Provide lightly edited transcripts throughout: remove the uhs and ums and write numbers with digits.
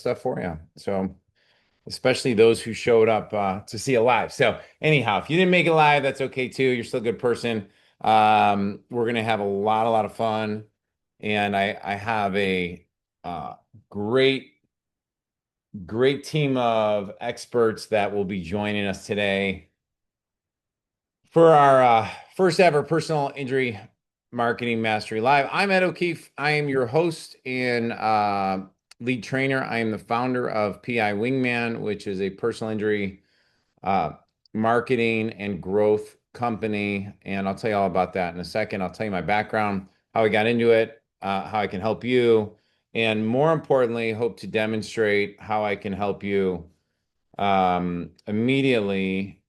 stuff for you. So, especially those who showed up to see it live. So, anyhow, if you didn't make it live, that's okay too. You're still a good person. We're gonna have a lot of fun, and I have a uh, great, great team of experts that will be joining us today for our first ever personal injury marketing mastery live. I'm Ed O'Keefe. I am your host and lead trainer. I am the founder of PI Wingman, which is a personal injury uh, marketing and growth company. And I'll tell you all about that in a second. I'll tell you my background, how I got into it, how I can help you, and more importantly, hope to demonstrate how I can help you immediately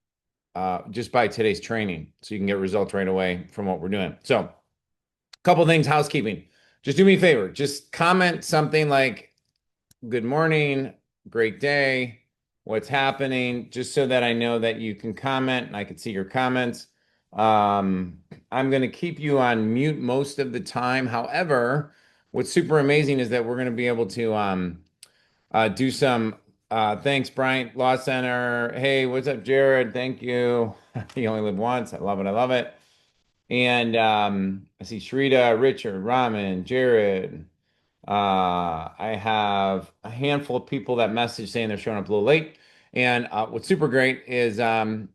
just by today's training so you can get results right away from what we're doing. So, a couple things, housekeeping. Just do me a favor. Just comment something like, good morning, great day, what's happening, just so that I know that you can comment and I can see your comments. I'm going to keep you on mute most of the time. However, what's super amazing is that we're going to be able to do some thanks, Bryant Law Center. Hey, what's up, Jared? Thank you. You only live once. I love it. I love it. And I see Shrita, Richard, Raman, Jared. I have a handful of people that message saying they're showing up a little late. And what's super great is I'm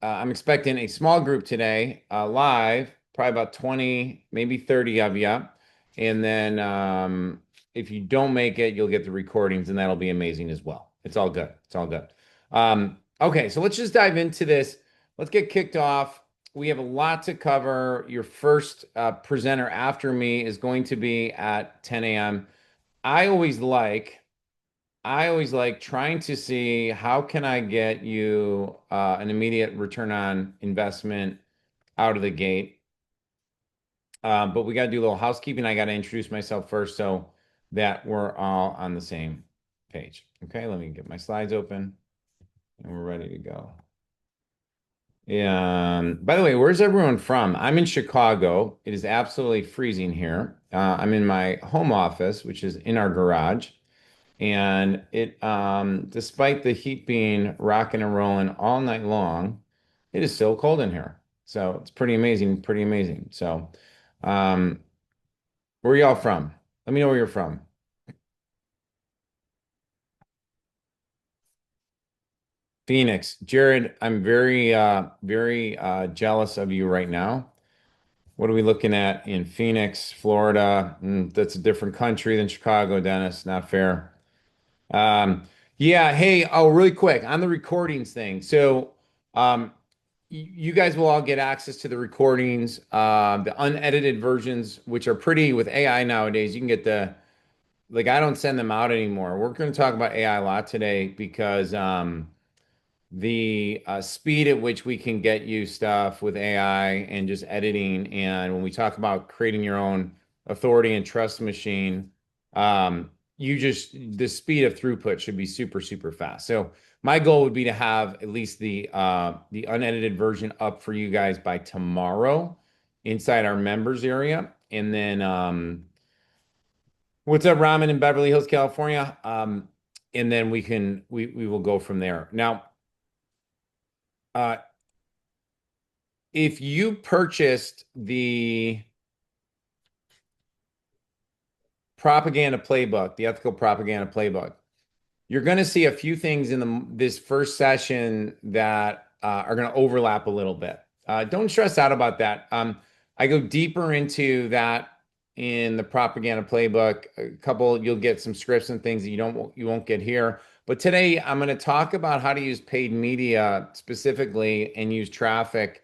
expecting a small group today, live, probably about 20, maybe 30 of you. And then if you don't make it, you'll get the recordings, and that'll be amazing as well. It's all good. It's all good. Okay, so let's just dive into this. Let's get kicked off. We have a lot to cover. Your first presenter after me is going to be at 10 a.m. I always like I always like trying to see how can I get you an immediate return on investment out of the gate. But we got to do a little housekeeping. I got to introduce myself first so that we're all on the same page. Okay, let me get my slides open and we're ready to go. By the way, where's everyone from? I'm in Chicago. It is absolutely freezing here. I'm in my home office, which is in our garage. And it, despite the heat being rocking and rolling all night long, it is still cold in here. So it's pretty amazing, pretty amazing. So, um, where y'all from? Let me know where you're from. Phoenix. Jared, I'm very jealous of you right now. What are we looking at in Phoenix, Florida? That's a different country than Chicago, Dennis. Not fair. Um, yeah, hey, oh, really quick on the recordings thing. So, you guys will all get access to the recordings, the unedited versions, which are pretty with AI nowadays. You can get like, I don't send them out anymore. We're going to talk about AI a lot today because, the speed at which we can get you stuff with AI and just editing. And when we talk about creating your own authority and trust machine, the speed of throughput should be super, super fast. So my goal would be to have at least the unedited version up for you guys by tomorrow inside our members area. And then what's up, Ramen in Beverly Hills, California? And then we will go from there. Now, uh, if you purchased the propaganda playbook, the ethical propaganda playbook, you're going to see a few things in this first session that are going to overlap a little bit. Don't stress out about that. I go deeper into that in the propaganda playbook. A couple, you'll get some scripts and things that you won't get here. But today, I'm going to talk about how to use paid media specifically and use traffic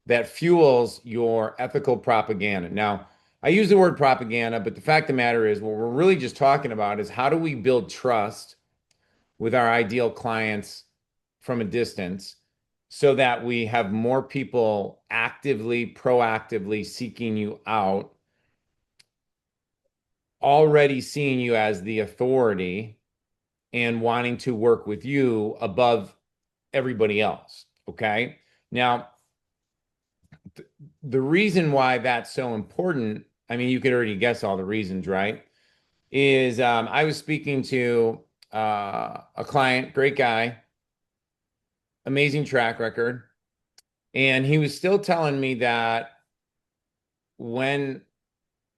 that fuels your ethical propaganda. Now, I use the word propaganda, but the fact of the matter is, what we're really just talking about is how do we build trust with our ideal clients from a distance so that we have more people actively, proactively seeking you out, already seeing you as the authority and wanting to work with you above everybody else. Okay. Now, the reason why that's so important, I mean, you could already guess all the reasons, right? is I was speaking to a client, great guy, amazing track record, and he was still telling me that when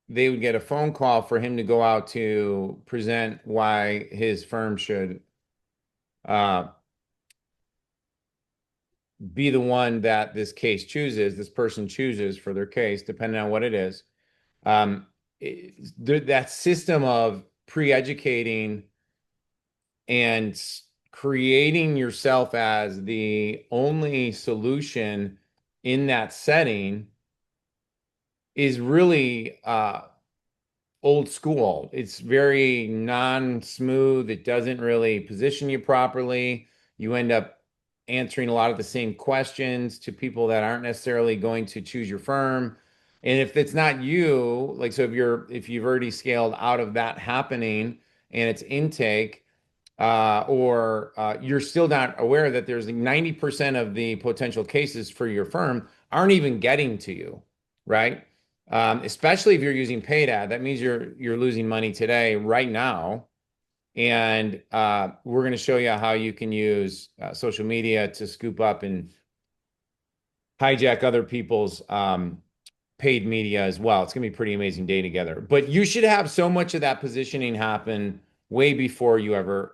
they would get a phone call for him to go out to present why his firm should uh, be the one that this case chooses, this person chooses for their case, depending on what it is. Um, that system of pre-educating and creating yourself as the only solution in that setting is really old school. It's very non-smooth. It doesn't really position you properly. You end up answering a lot of the same questions to people that aren't necessarily going to choose your firm. And if it's not you, like so if you've already scaled out of that happening and it's intake, or you're still not aware that there's like 90% of the potential cases for your firm aren't even getting to you, right? Especially if you're using paid ad, that means you're losing money today, right now. And we're going to show you how you can use social media to scoop up and hijack other people's paid media as well. It's going to be a pretty amazing day together. But you should have so much of that positioning happen way before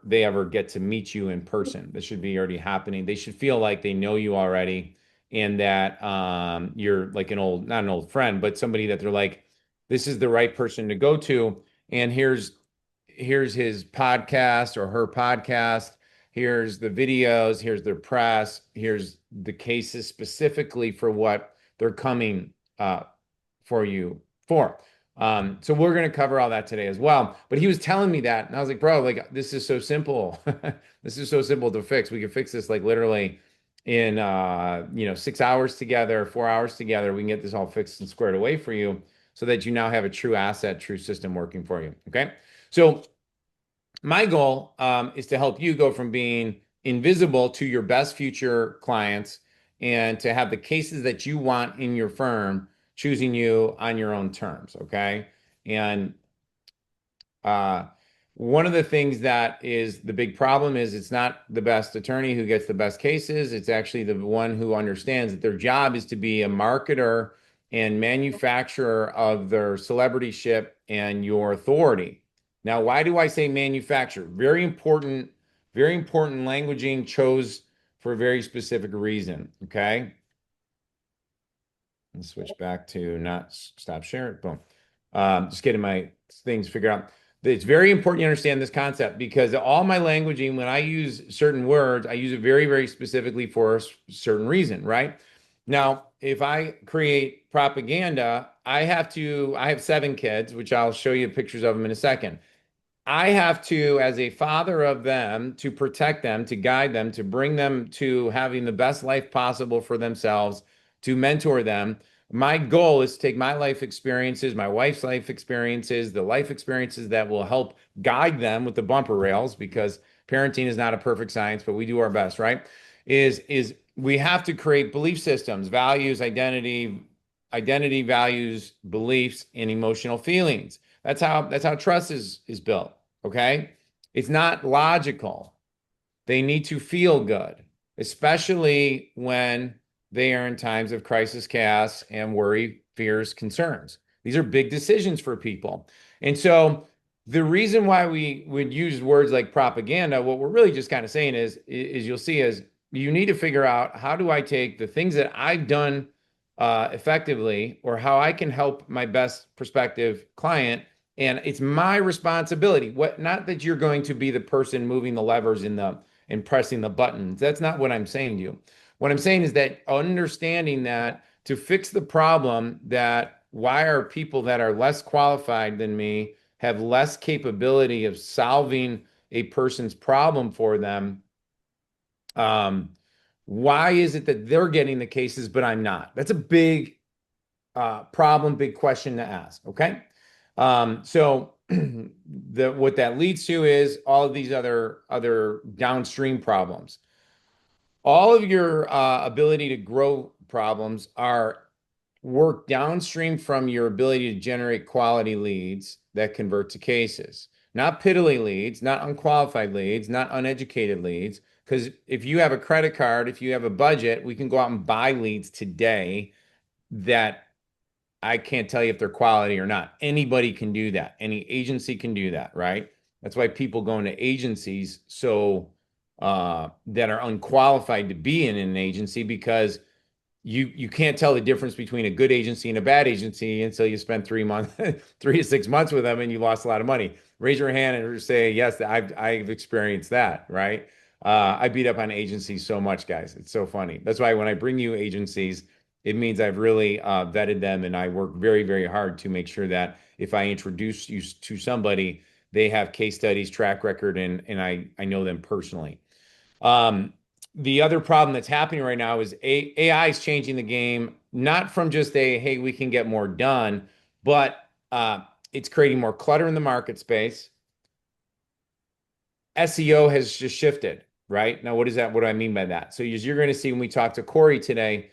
they ever get to meet you in person. This should be already happening. They should feel like they know you already and that you're like not an old friend, but somebody that they're like, this is the right person to go to. And here's his podcast or her podcast. Here's the videos, here's their press, here's the cases specifically for what they're coming for you for. So we're going to cover all that today as well. But he was telling me that, and I was like, bro, like this is so simple. This is so simple to fix. We can fix this like literally in 6 hours together, 4 hours together. We can get this all fixed and squared away for you so that you now have a true asset, true system working for you. Okay. So my goal is to help you go from being invisible to your best future clients and to have the cases that you want in your firm choosing you on your own terms. Okay. And uh, one of the things that is the big problem is it's not the best attorney who gets the best cases. It's actually the one who understands that their job is to be a marketer and manufacturer of their celebrityship and your authority. Now, why do I say manufacture? Very important languaging chose for a very specific reason. Okay. Let's switch back to not stop sharing. Boom. Just getting my things figured out. It's very important you understand this concept because all my languaging, when I use certain words, I use it very, very specifically for a certain reason, right? Now, if I create propaganda, I have 7 kids, which I'll show you pictures of them in a second. I have to, as a father of them, to protect them, to guide them, to bring them to having the best life possible for themselves, to mentor them. My goal is to take my life experiences, my wife's life experiences, the life experiences that will help guide them with the bumper rails, because parenting is not a perfect science, but we do our best, right? Is we have to create belief systems, values, identity, values, beliefs, and emotional feelings. That's how trust is built. Okay. It's not logical. They need to feel good, especially when they are in times of crisis, chaos, and worry, fears, concerns. These are big decisions for people. And so the reason why we would use words like propaganda, what we're really just kind of saying is you'll see is you need to figure out, how do I take the things that I've done effectively, or how I can help my best prospective client, and it's my responsibility. What, not that you're going to be the person moving the levers and pressing the buttons. That's not what I'm saying to you. What I'm saying is that understanding that to fix the problem, that why are people that are less qualified than me have less capability of solving a person's problem for them, um, why is it that they're getting the cases but I'm not? That's a big problem, big question to ask. Okay. So what that leads to is all of these other downstream problems. All of your ability to grow problems are work downstream from your ability to generate quality leads that convert to cases, not piddly leads, not unqualified leads, not uneducated leads. Because if you have a credit card, if you have a budget, we can go out and buy leads today that I can't tell you if they're quality or not. Anybody can do that. Any agency can do that, right? That's why people go into agencies that are unqualified to be in an agency because you can't tell the difference between a good agency and a bad agency until you spend 3 months, 3 to 6 months with them and you lost a lot of money. Raise your hand and say, yes, I've experienced that, right? I beat up on agencies so much, guys. It's so funny. That's why when I bring you agencies, it means I've really vetted them and I work very, very hard to make sure that if I introduce you to somebody, they have case studies, track record, and I know them personally. Um, the other problem that's happening right now is AI is changing the game, not from just hey, we can get more done, but it's creating more clutter in the market space. SEO has just shifted, right? Now, what is that? What do I mean by that? So you're going to see when we talk to Corey today,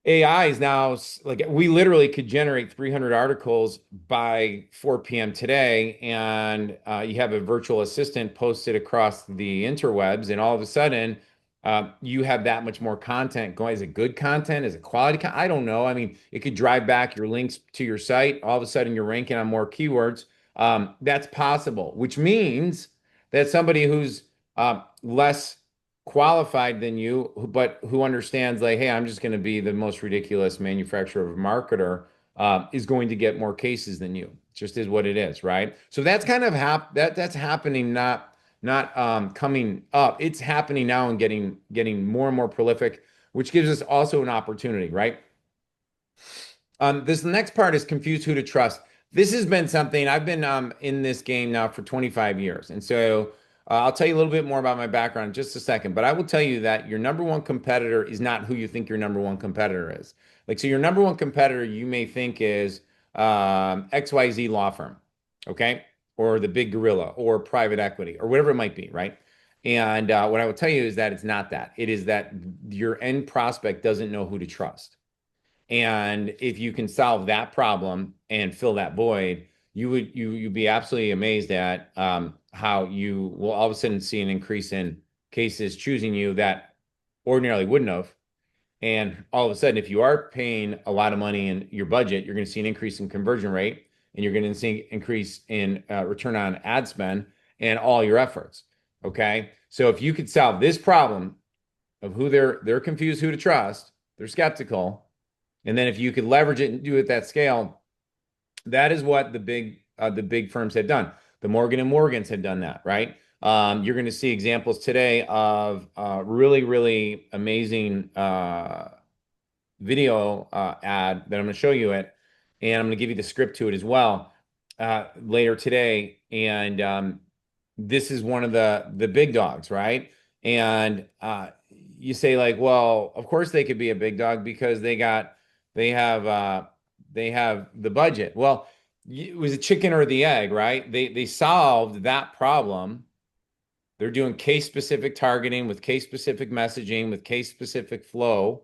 AI is now like we literally could generate 300 articles by 4 p.m. today, and you have a virtual assistant posted across the interwebs, and all of a sudden, you have that much more content going. Is it good content? Is it quality content? I don't know. I mean, it could drive back your links to your site. All of a sudden, you're ranking on more keywords. That's possible, which means that somebody who's less qualified than you, but who understands like, hey, I'm just going to be the most ridiculous manufacturer of a marketer, is going to get more cases than you. It just is what it is, right? So that's kind of that's happening, not coming up. It's happening now and getting more and more prolific, which gives us also an opportunity, right? This next part is confused who to trust. This has been something I've been in this game now for 25 years. And so I'll tell you a little bit more about my background in just a second, but I will tell you that your number one competitor is not who you think your number one competitor is. Like, so your number one competitor you may think is XYZ law firm, okay? Or the big gorilla or private equity or whatever it might be, right? And what I will tell you is that it's not that. It is that your end prospect doesn't know who to trust. And if you can solve that problem and fill that void, you'd be absolutely amazed at how you will all of a sudden see an increase in cases choosing you that ordinarily wouldn't have. And all of a sudden, if you are paying a lot of money in your budget, you're going to see an increase in conversion rate, and you're going to see increase in return on ad spend and all your efforts. Okay, so if you could solve this problem of who they're confused who to trust, they're skeptical, and then if you could leverage it and do it at that scale, that is what the big firms had done. The Morgan and Morgans had done that, right? You're going to see examples today of really, really amazing video ad that I'm going to show you it, and I'm going to give you the script to it as well later today. And this is one of the big dogs, right? And you say like, well, of course they could be a big dog because they have they have the budget. Well, it was a chicken or the egg, right? They solved that problem. They're doing case specific targeting with case specific messaging with case specific flow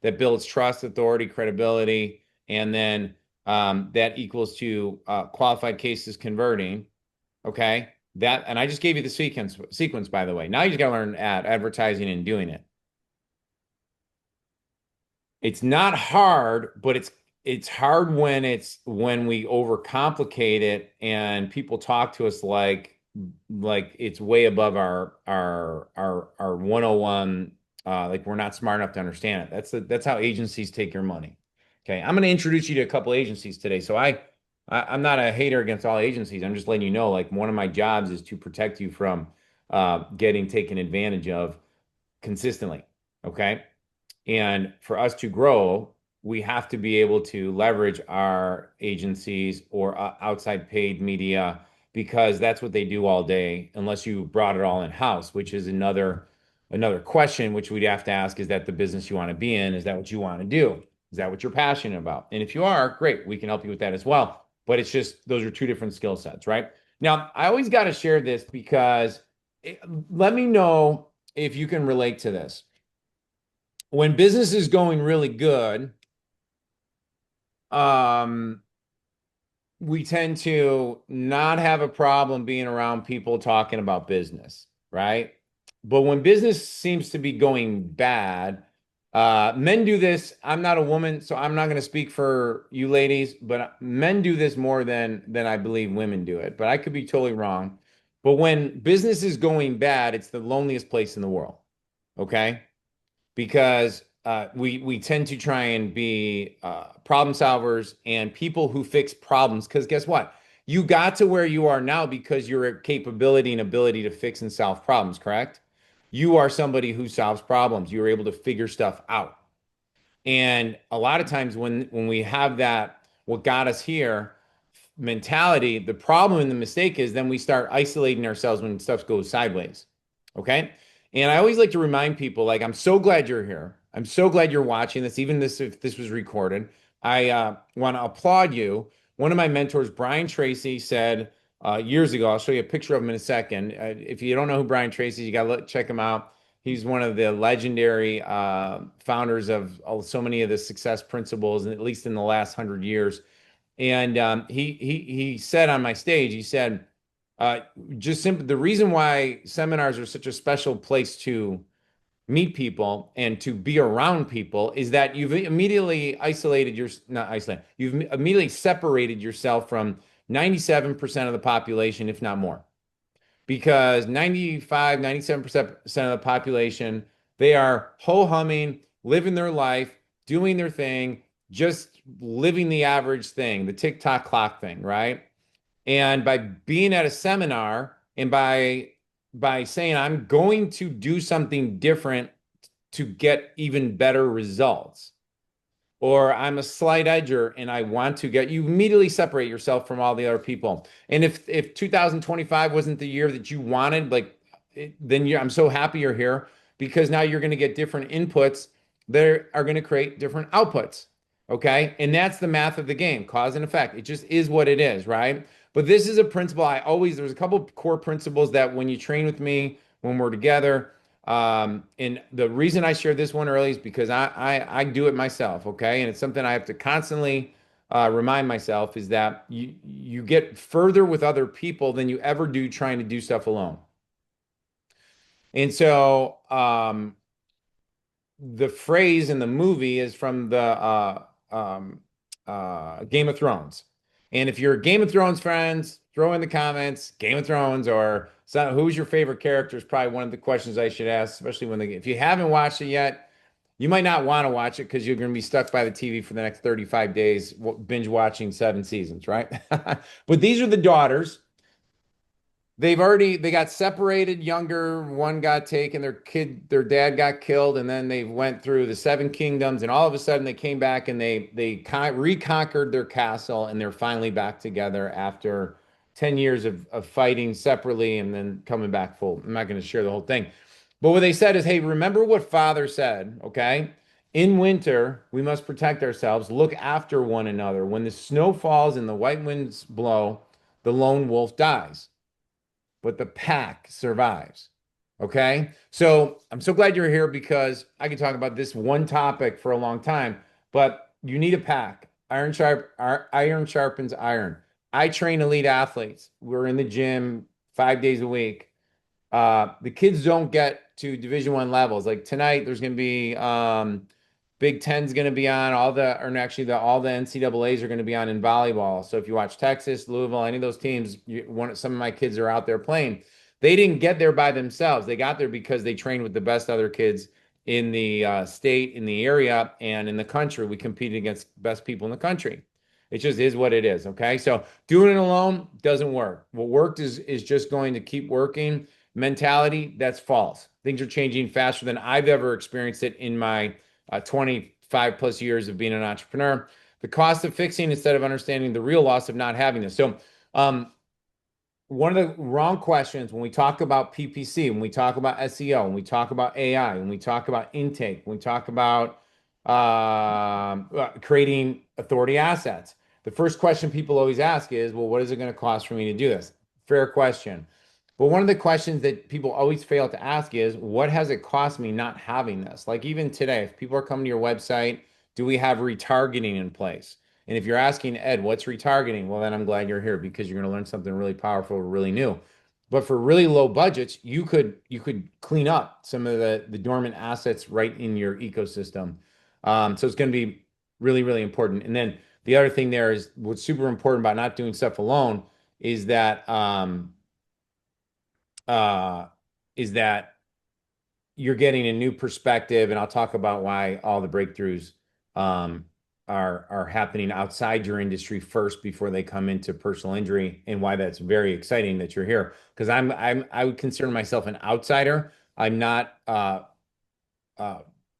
that builds trust, authority, credibility, and then that equals to qualified cases converting. Okay, that and I just gave you the sequence by the way. Now you just got to learn advertising and doing it. It's not hard, but it's hard when we overcomplicate it and people talk to us like it's way above our 101, like we're not smart enough to understand it. That's how agencies take your money. Okay, I'm going to introduce you to a couple agencies today. So I'm not a hater against all agencies. I'm just letting you know, like one of my jobs is to protect you from getting taken advantage of consistently. Okay. And for us to grow, we have to be able to leverage our agencies or outside paid media because that's what they do all day, unless you brought it all in house, which is another question which we'd have to ask, is that the business you want to be in? Is that what you want to do? Is that what you're passionate about? And if you are, great, we can help you with that as well. But it's just those are two different skill sets, right? Now, I always got to share this because let me know if you can relate to this when business is going really good, um, we tend to not have a problem being around people talking about business, right? But when business seems to be going bad, men do this. I'm not a woman, so I'm not going to speak for you ladies, but men do this more than I believe women do it. But I could be totally wrong. But when business is going bad, it's the loneliest place in the world. Okay? Because we tend to try and be problem solvers and people who fix problems. Because guess what? You got to where you are now because your capability and ability to fix and solve problems, correct? You are somebody who solves problems. You're able to figure stuff out. And a lot of times when we have that, what got us here mentality, the problem and the mistake is then we start isolating ourselves when stuff goes sideways. Okay. And I always like to remind people, like, I'm so glad you're here. I'm so glad you're watching this, even this if this was recorded. I want to applaud you. One of my mentors, Brian Tracy, said years ago, I'll show you a picture of him in a second. If you don't know who Brian Tracy is, you got to check him out. He's one of the legendary founders of so many of the success principles, and at least in the last 100 years. And he said on my stage, he said, uh, just simply the reason why seminars are such a special place to meet people and to be around people is that you've immediately isolated your not isolated, you've immediately separated yourself from 97% of the population, if not more, because 95, 97% of the population, they are ho-humming, living their life, doing their thing, just living the average thing, the tick-tock clock thing, right? And by being at a seminar and by saying I'm going to do something different to get even better results, or I'm a slight edger and I want to get you immediately separate yourself from all the other people. And if 2025 wasn't the year that you wanted, like then I'm so happy you're here because now you're going to get different inputs that are going to create different outputs. Okay. And that's the math of the game, cause and effect. It just is what it is, right? But this is a principle there's a couple of core principles that when you train with me, when we're together, and the reason I shared this one early is because I do it myself, okay? And it's something I have to constantly remind myself is that you get further with other people than you ever do trying to do stuff alone. And so the phrase in the movie is from the Game of Thrones. And if you're Game of Thrones friends, throw in the comments Game of Thrones or who's your favorite character is probably one of the questions I should ask, especially if you haven't watched it yet, you might not want to watch it because you're going to be stuck by the TV for the next 35 days, binge watching 7 seasons, right? But these are the daughters. They got separated younger. One got taken, their dad got killed, and then they went through the seven kingdoms, and all of a sudden they came back and they reconquered their castle, and they're finally back together after 10 years of fighting separately and then coming back full. I'm not going to share the whole thing. But what they said is, hey, remember what father said, okay? In winter, we must protect ourselves, look after one another. When the snow falls and the white winds blow, the lone wolf dies, but the pack survives. Okay. So I'm so glad you're here because I can talk about this one topic for a long time, but you need a pack. Iron sharpens iron. I train elite athletes. We're in the gym 5 days a week. The kids don't get to Division 1 levels. Like tonight, there's going to be Big Ten's going to be on all the NCAAs are going to be on in volleyball. So if you watch Texas, Louisville, any of those teams, some of my kids are out there playing. They didn't get there by themselves. They got there because they trained with the best other kids in the state, in the area, and in the country. We competed against best people in the country. It just is what it is. Okay. So doing it alone doesn't work. What worked is just going to keep working. Mentality, that's false. Things are changing faster than I've ever experienced it in my 25 plus years of being an entrepreneur. The cost of fixing instead of understanding the real loss of not having this. So, one of the wrong questions when we talk about PPC, when we talk about SEO, when we talk about AI, when we talk about intake, when we talk about creating authority assets, the first question people always ask is, well, what is it going to cost for me to do this? Fair question. But one of the questions that people always fail to ask is, what has it cost me not having this? Like even today, if people are coming to your website, do we have retargeting in place? And if you're asking Ed, what's retargeting? Well, then I'm glad you're here because you're going to learn something really powerful, really new. But for really low budgets, you could clean up some of the dormant assets right in your ecosystem. So it's going to be really, really important. And then the other thing there is what's super important about not doing stuff alone is that uh, is that you're getting a new perspective, and I'll talk about why all the breakthroughs um, are happening outside your industry first before they come into personal injury, and why that's very exciting that you're here. Because I would consider myself an outsider. I'm not uh,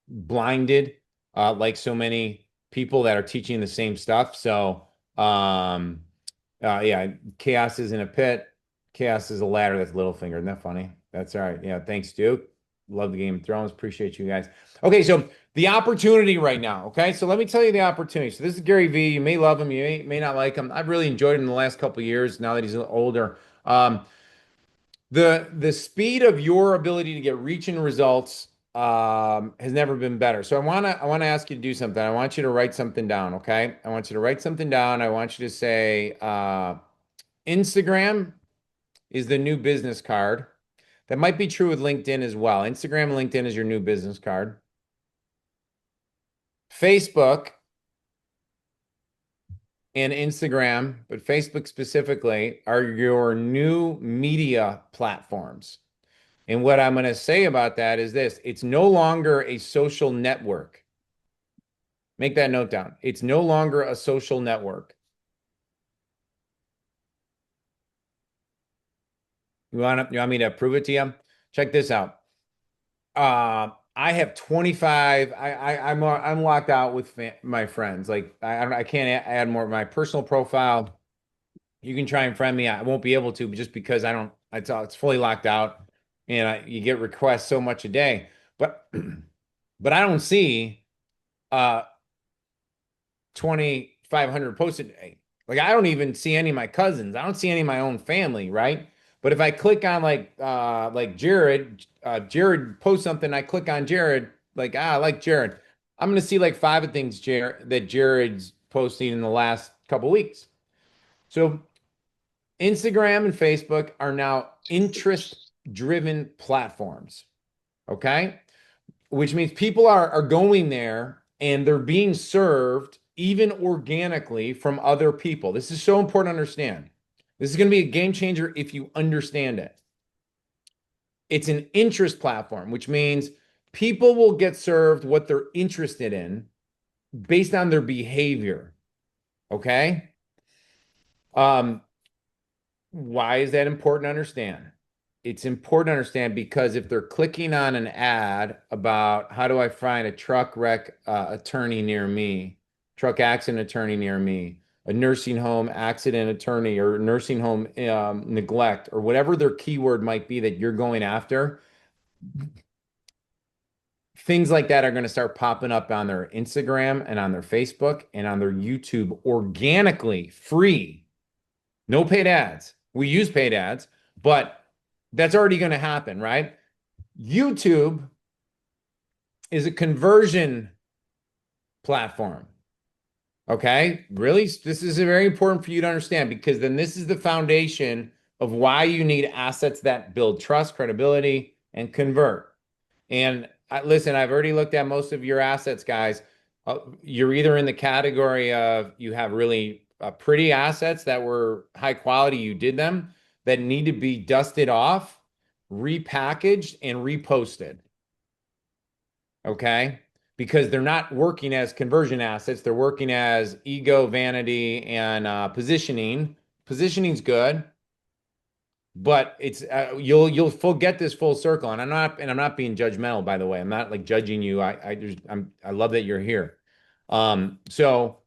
blinded like so many people that are teaching the same stuff. So, yeah, chaos is in a pit. Chaos is a ladder. That's Littlefinger. Isn't that funny? That's all right. Yeah, thanks, Duke. Love the Game of Thrones. Appreciate you guys. Okay, so the opportunity right now. Okay, so let me tell you the opportunity. So this is Gary V. You may love him, you may not like him. I've really enjoyed him in the last couple of years. Now that he's older, the speed of your ability to get reach and results has never been better. So I wanna ask you to do something. I want you to write something down. Okay, I want you to write something down. I want you to say Instagram is the new business card. That might be true with LinkedIn as well. Instagram and LinkedIn is your new business card. Facebook and Instagram, but Facebook specifically, are your new media platforms. And what I'm going to say about that is this: it's no longer a social network. Make that note down. It's no longer a social network. You want me to prove it to you? Check this out. I have 25. I'm locked out with my friends. Like I can't add more. My personal profile, you can try and friend me. I won't be able to just because I don't. It's fully locked out, and you get requests so much a day. But but I don't see uh 2,500 posted. Like I don't even see any of my cousins. I don't see any of my own family, right? But if I click on like Jared, Jared posts something, I click on Jared, like I like Jared. I'm gonna see like five of things Jared that Jared's posting in the last couple weeks. So Instagram and Facebook are now interest driven platforms. Okay. Which means people are going there and they're being served even organically from other people. This is so important to understand. This is going to be a game changer if you understand it. It's an interest platform, which means people will get served what they're interested in based on their behavior. Okay. Um, Why is that important to understand? It's important to understand because if they're clicking on an ad about how do I find a truck wreck attorney near me, truck accident attorney near me, a nursing home accident attorney, or nursing home neglect, or whatever their keyword might be that you're going after, things like that are going to start popping up on their Instagram and on their Facebook and on their YouTube organically, free. No paid ads. We use paid ads, but that's already going to happen, right? YouTube is a conversion platform. Okay. Really, this is very important for you to understand because then this is the foundation of why you need assets that build trust, credibility, and convert. And listen, I've already looked at most of your assets, guys. You're either in the category of you have really pretty assets that were high quality, you did them, that need to be dusted off, repackaged, and reposted. Okay. Because they're not working as conversion assets, they're working as ego, vanity, and positioning. Positioning's good, but it's you'll get this full circle, and I'm not being judgmental, by the way. I'm not like judging you. I love that you're here. So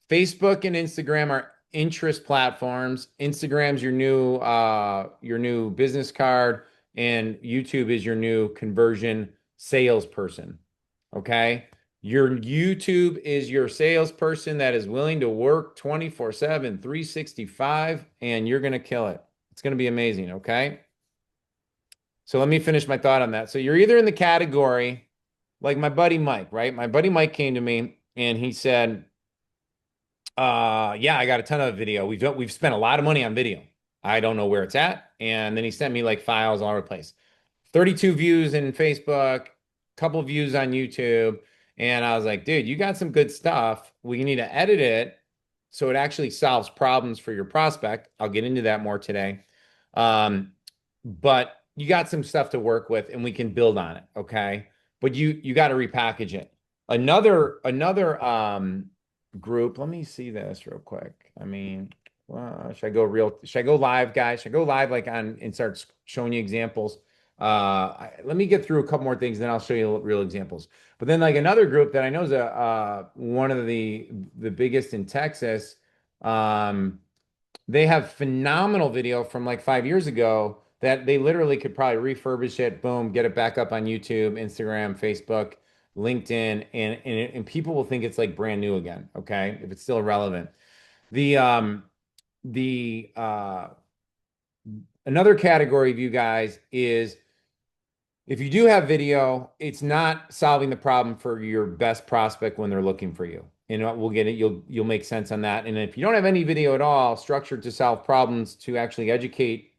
Facebook and Instagram are interest platforms. Instagram's your new business card, and YouTube is your new conversion salesperson. Okay. Your YouTube is your salesperson that is willing to work 24/7, 365, and you're going to kill it. It's going to be amazing. Okay. So let me finish my thought on that. So you're either in the category like my buddy Mike, right? My buddy Mike came to me and he said, Yeah, I got a ton of video. We've spent a lot of money on video. I don't know where it's at. And then he sent me like files all over the place. 32 views in Facebook, couple views on YouTube. And I was like, dude, you got some good stuff. We need to edit it so it actually solves problems for your prospect. I'll get into that more today. But you got some stuff to work with and we can build on it. Okay. But you got to repackage it. Another group. Let me see this real quick. I mean, should I go live, guys? Should I go live like on and start showing you examples? Let me get through a couple more things, then I'll show you real examples. But then like another group that I know is a one of the biggest in Texas. Um, they have phenomenal video from like 5 years ago that they literally could probably refurbish it, boom, get it back up on YouTube, Instagram, Facebook, LinkedIn, and people will think it's like brand new again, okay? If it's still relevant. The the another category of you guys is if you do have video, it's not solving the problem for your best prospect when they're looking for you. And we'll get it. You'll make sense on that. And if you don't have any video at all, structured to solve problems to actually educate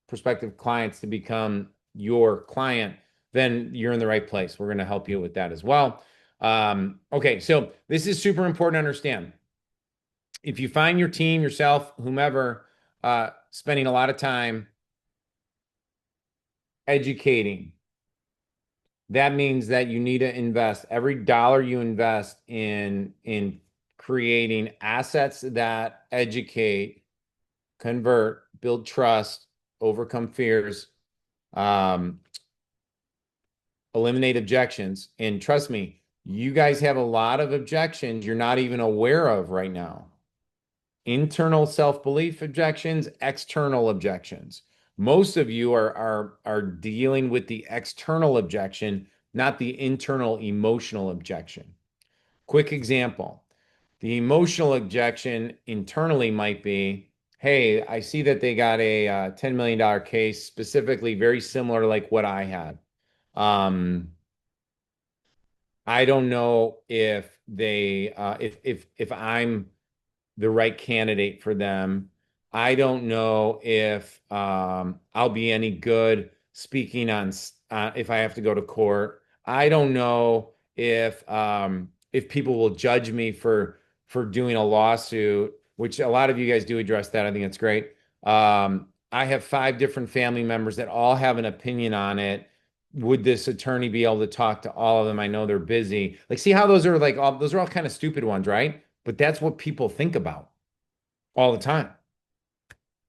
prospective clients to become your client, then you're in the right place. We're going to help you with that as well. Okay, so this is super important to understand. If you find your team, yourself, whomever, spending a lot of time educating, that means that you need to invest every dollar you invest in creating assets that educate, convert, build trust, overcome fears, um, eliminate objections. And trust me, you guys have a lot of objections you're not even aware of right now. Internal self-belief objections, external objections. Most of you are dealing with the external objection, not the internal emotional objection. Quick example. The emotional objection internally might be, hey, I see that they got a $10 million case, specifically very similar to like what I had. Um, I don't know if they if I'm the right candidate for them. I don't know if I'll be any good speaking on if I have to go to court. I don't know if people will judge me for doing a lawsuit, which a lot of you guys do address that. I think it's great. I have five different family members that all have an opinion on it. Would this attorney be able to talk to all of them? I know they're busy. Like, see how those are like all those are all kind of stupid ones, right? But that's what people think about all the time,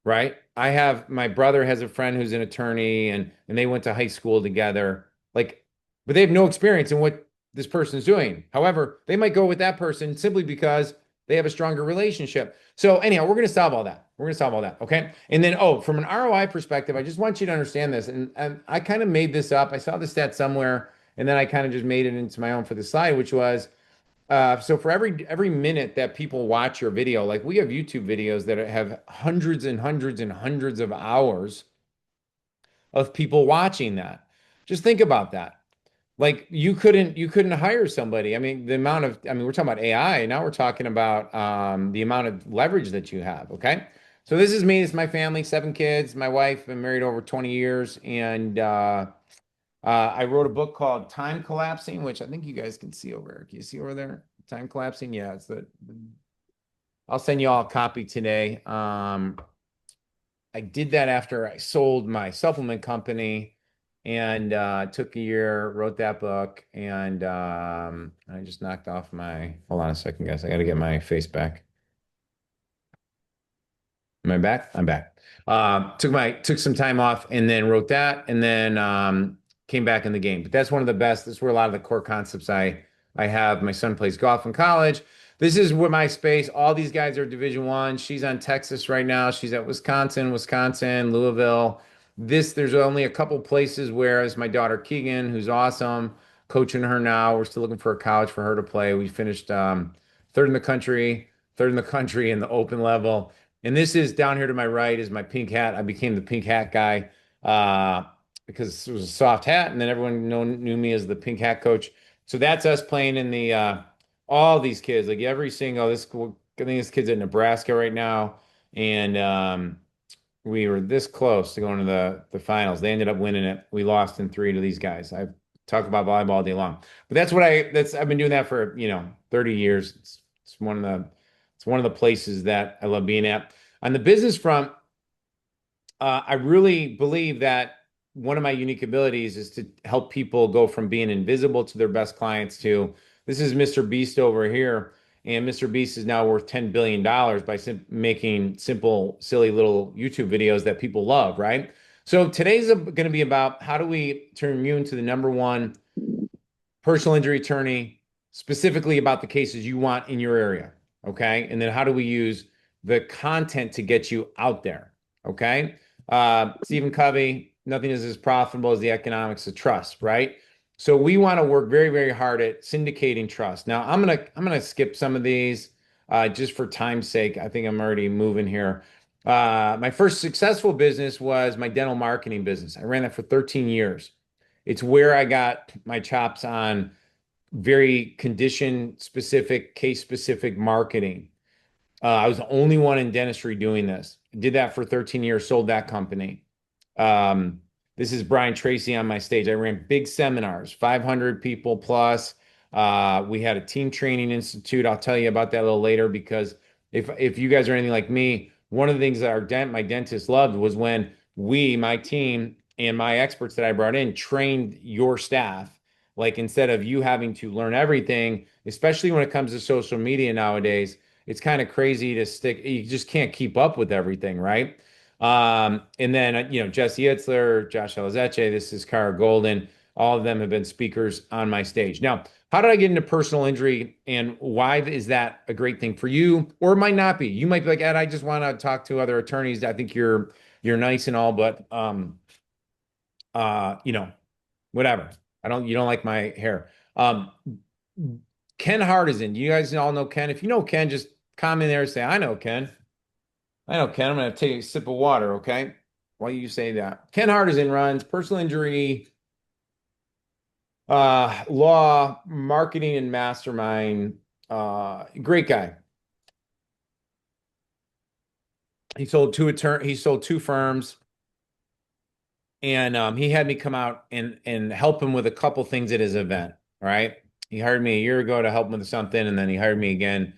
right? I have my brother has a friend who's an attorney and they went to high school together. Like, but they have no experience in what this person's doing. However, they might go with that person simply because they have a stronger relationship. So anyhow, we're going to solve all that. We're going to solve all that. Okay. And then, oh, from an ROI perspective, I just want you to understand this. And I kind of made this up. I saw the stat somewhere and then I kind of just made it into my own for the slide, which was so for every minute that people watch your video, like we have YouTube videos that have hundreds and hundreds and hundreds of hours of people watching that. Just think about that. Like you couldn't hire somebody. I mean, the amount of I mean, we're talking about AI. Now we're talking about the amount of leverage that you have. Okay. So this is me, this is my family, seven kids, my wife, been married over 20 years, and I wrote a book called Time Collapsing, which I think you guys can see over there. Can you see over there? Time Collapsing? Yeah, it's the I'll send you all a copy today. I did that after I sold my supplement company and took a year, wrote that book, and I just knocked off my hold on a second, guys. I got to get my face back. Am I back? I'm back. Took some time off and then wrote that and then came back in the game. But that's one of the best. That's where a lot of the core concepts I have. My son plays golf in college. This is where my space. All these guys are Division One. She's on Texas right now. She's at Wisconsin, Louisville. There's only a couple places where it's my daughter Keegan, who's awesome, coaching her now. We're still looking for a college for her to play. We finished third in the country in the open level. And this is down here to my right is my pink hat. I became the pink hat guy because it was a soft hat, and then everyone knew me as the pink hat coach. So that's us playing in the all these kids, like every single this I think this kid's at Nebraska right now, and we were this close to going to the finals. They ended up winning it. We lost in three to these guys. I've talked about volleyball all day long, but that's I've been doing that for 30 years. It's one of the places that I love being at. On the business front, I really believe that one of my unique abilities is to help people go from being invisible to their best clients to this is Mr. Beast over here. And Mr. Beast is now worth $10 billion by making simple, silly little YouTube videos that people love, right? So today's going to be about how do we turn you into the number one personal injury attorney, specifically about the cases you want in your area. Okay. And then how do we use the content to get you out there? Okay. Stephen Covey, nothing is as profitable as the economics of trust, right? So we want to work very, very hard at syndicating trust. Now I'm gonna skip some of these just for time's sake. I think I'm already moving here. My first successful business was my dental marketing business. I ran that for 13 years. It's where I got my chops on very condition specific, case specific marketing. I was the only one in dentistry doing this. Did that for 13 years, sold that company. Um, this is Brian Tracy on my stage. I ran big seminars, 500 people plus. We had a team training institute. I'll tell you about that a little later because if you guys are anything like me, one of the things that my dentist loved was when my team and my experts that I brought in trained your staff. Like instead of you having to learn everything, especially when it comes to social media nowadays, it's kind of crazy to stick. You just can't keep up with everything, right? And then, Jesse Itzler, Josh Elizeche, this is Cara Golden. All of them have been speakers on my stage. Now, how did I get into personal injury and why is that a great thing for you? Or it might not be. You might be like, Ed, I just want to talk to other attorneys. I think you're nice and all, but uh, you know, whatever. You don't like my hair. Ken Hardison. You guys all know Ken. If you know Ken, just comment there and say, I know Ken. I know, Ken. I'm going to take a sip of water, okay? While you say that. Ken Hardison runs personal injury, law, marketing, and mastermind. Great guy. He sold two firms, and he had me come out and help him with a couple things at his event. All right. He hired me a year ago to help him with something, and then he hired me again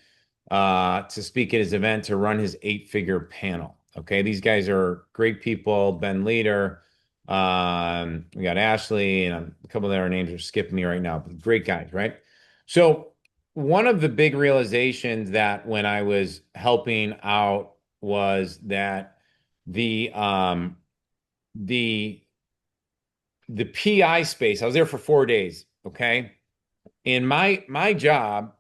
to speak at his event to run his 8-figure panel. Okay, these guys are great people. Ben Leader, we got Ashley, and a couple of their names are skipping me right now, but great guys, right? So one of the big realizations that when I was helping out was that the um the the PI space, I was there for 4 days, okay? And my job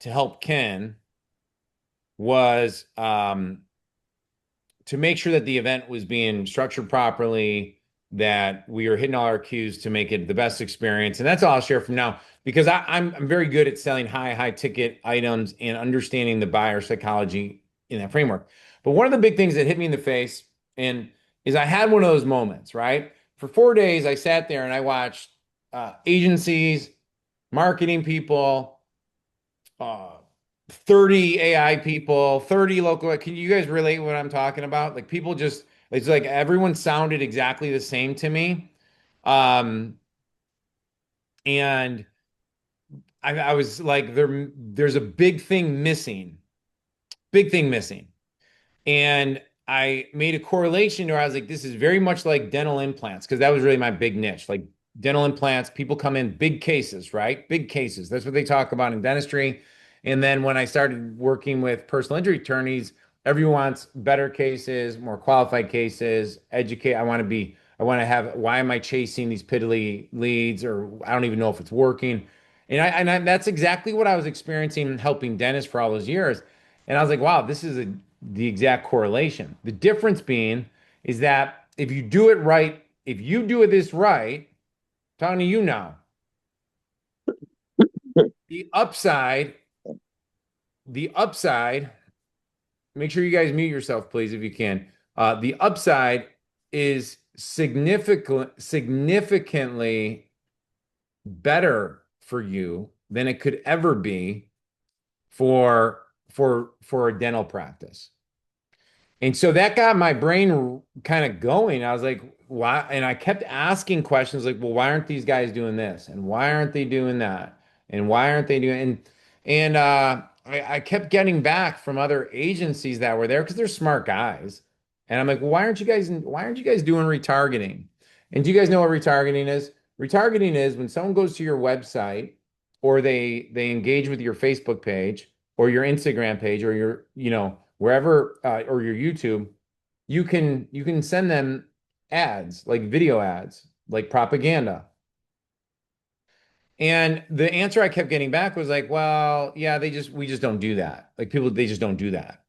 to help Ken was to make sure that the event was being structured properly, that we were hitting all our cues to make it the best experience. And that's all I'll share from now because I'm very good at selling high ticket items and understanding the buyer psychology in that framework. But one of the big things that hit me in the face and is I had one of those moments, right? For 4 days, I sat there and I watched agencies, marketing people, uh, 30 AI people, 30 local. Can you guys relate what I'm talking about? Like people just, it's like everyone sounded exactly the same to me. Um, and I was like, there's a big thing missing. And I made a correlation where I was like, this is very much like dental implants, because that was really my big niche. Like dental implants, people come in big cases, right? Big cases. That's what they talk about in dentistry. And then when I started working with personal injury attorneys, everyone wants better cases, more qualified cases, educate. I want to have, why am I chasing these piddly leads? Or I don't even know if it's working. That's exactly what I was experiencing helping dentists for all those years. And I was like, wow, the exact correlation. The difference being is that if you do it right, if you do this right, talking to you now, the upside, the upside, make sure you guys mute yourself, please, if you can. The upside is significantly better for you than it could ever be for for a dental practice. And so that got my brain kind of going. I was like, why? And I kept asking questions like, well, why aren't these guys doing this? And why aren't they doing that? And why aren't they doing I kept getting back from other agencies that were there because they're smart guys. And I'm like, well, why aren't you guys doing retargeting? And do you guys know what retargeting is? Retargeting is when someone goes to your website or they engage with your Facebook page or your Instagram page or your, wherever or your YouTube, you can send them ads, like video ads, like propaganda. And the answer I kept getting back was like, well, yeah, we just don't do that. Like people, they just don't do that.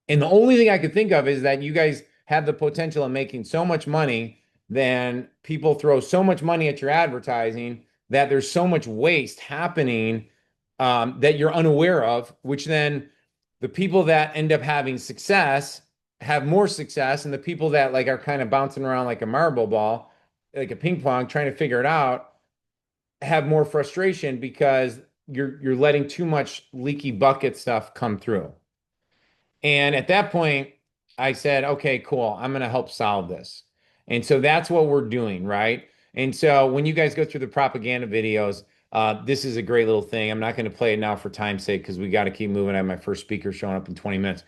And the only thing I could think of is that you guys have the potential of making so much money, then people throw so much money at your advertising that there's so much waste happening that you're unaware of, which then the people that end up having success have more success, and the people that like are kind of bouncing around like a marble ball, like a ping pong, trying to figure it out, have more frustration because you're letting too much leaky bucket stuff come through. And at that point, I said, okay, cool. I'm going to help solve this. And so that's what we're doing, right? And so when you guys go through the propaganda videos, this is a great little thing. I'm not going to play it now for time's sake because we got to keep moving. I have my first speaker showing up in 20 minutes.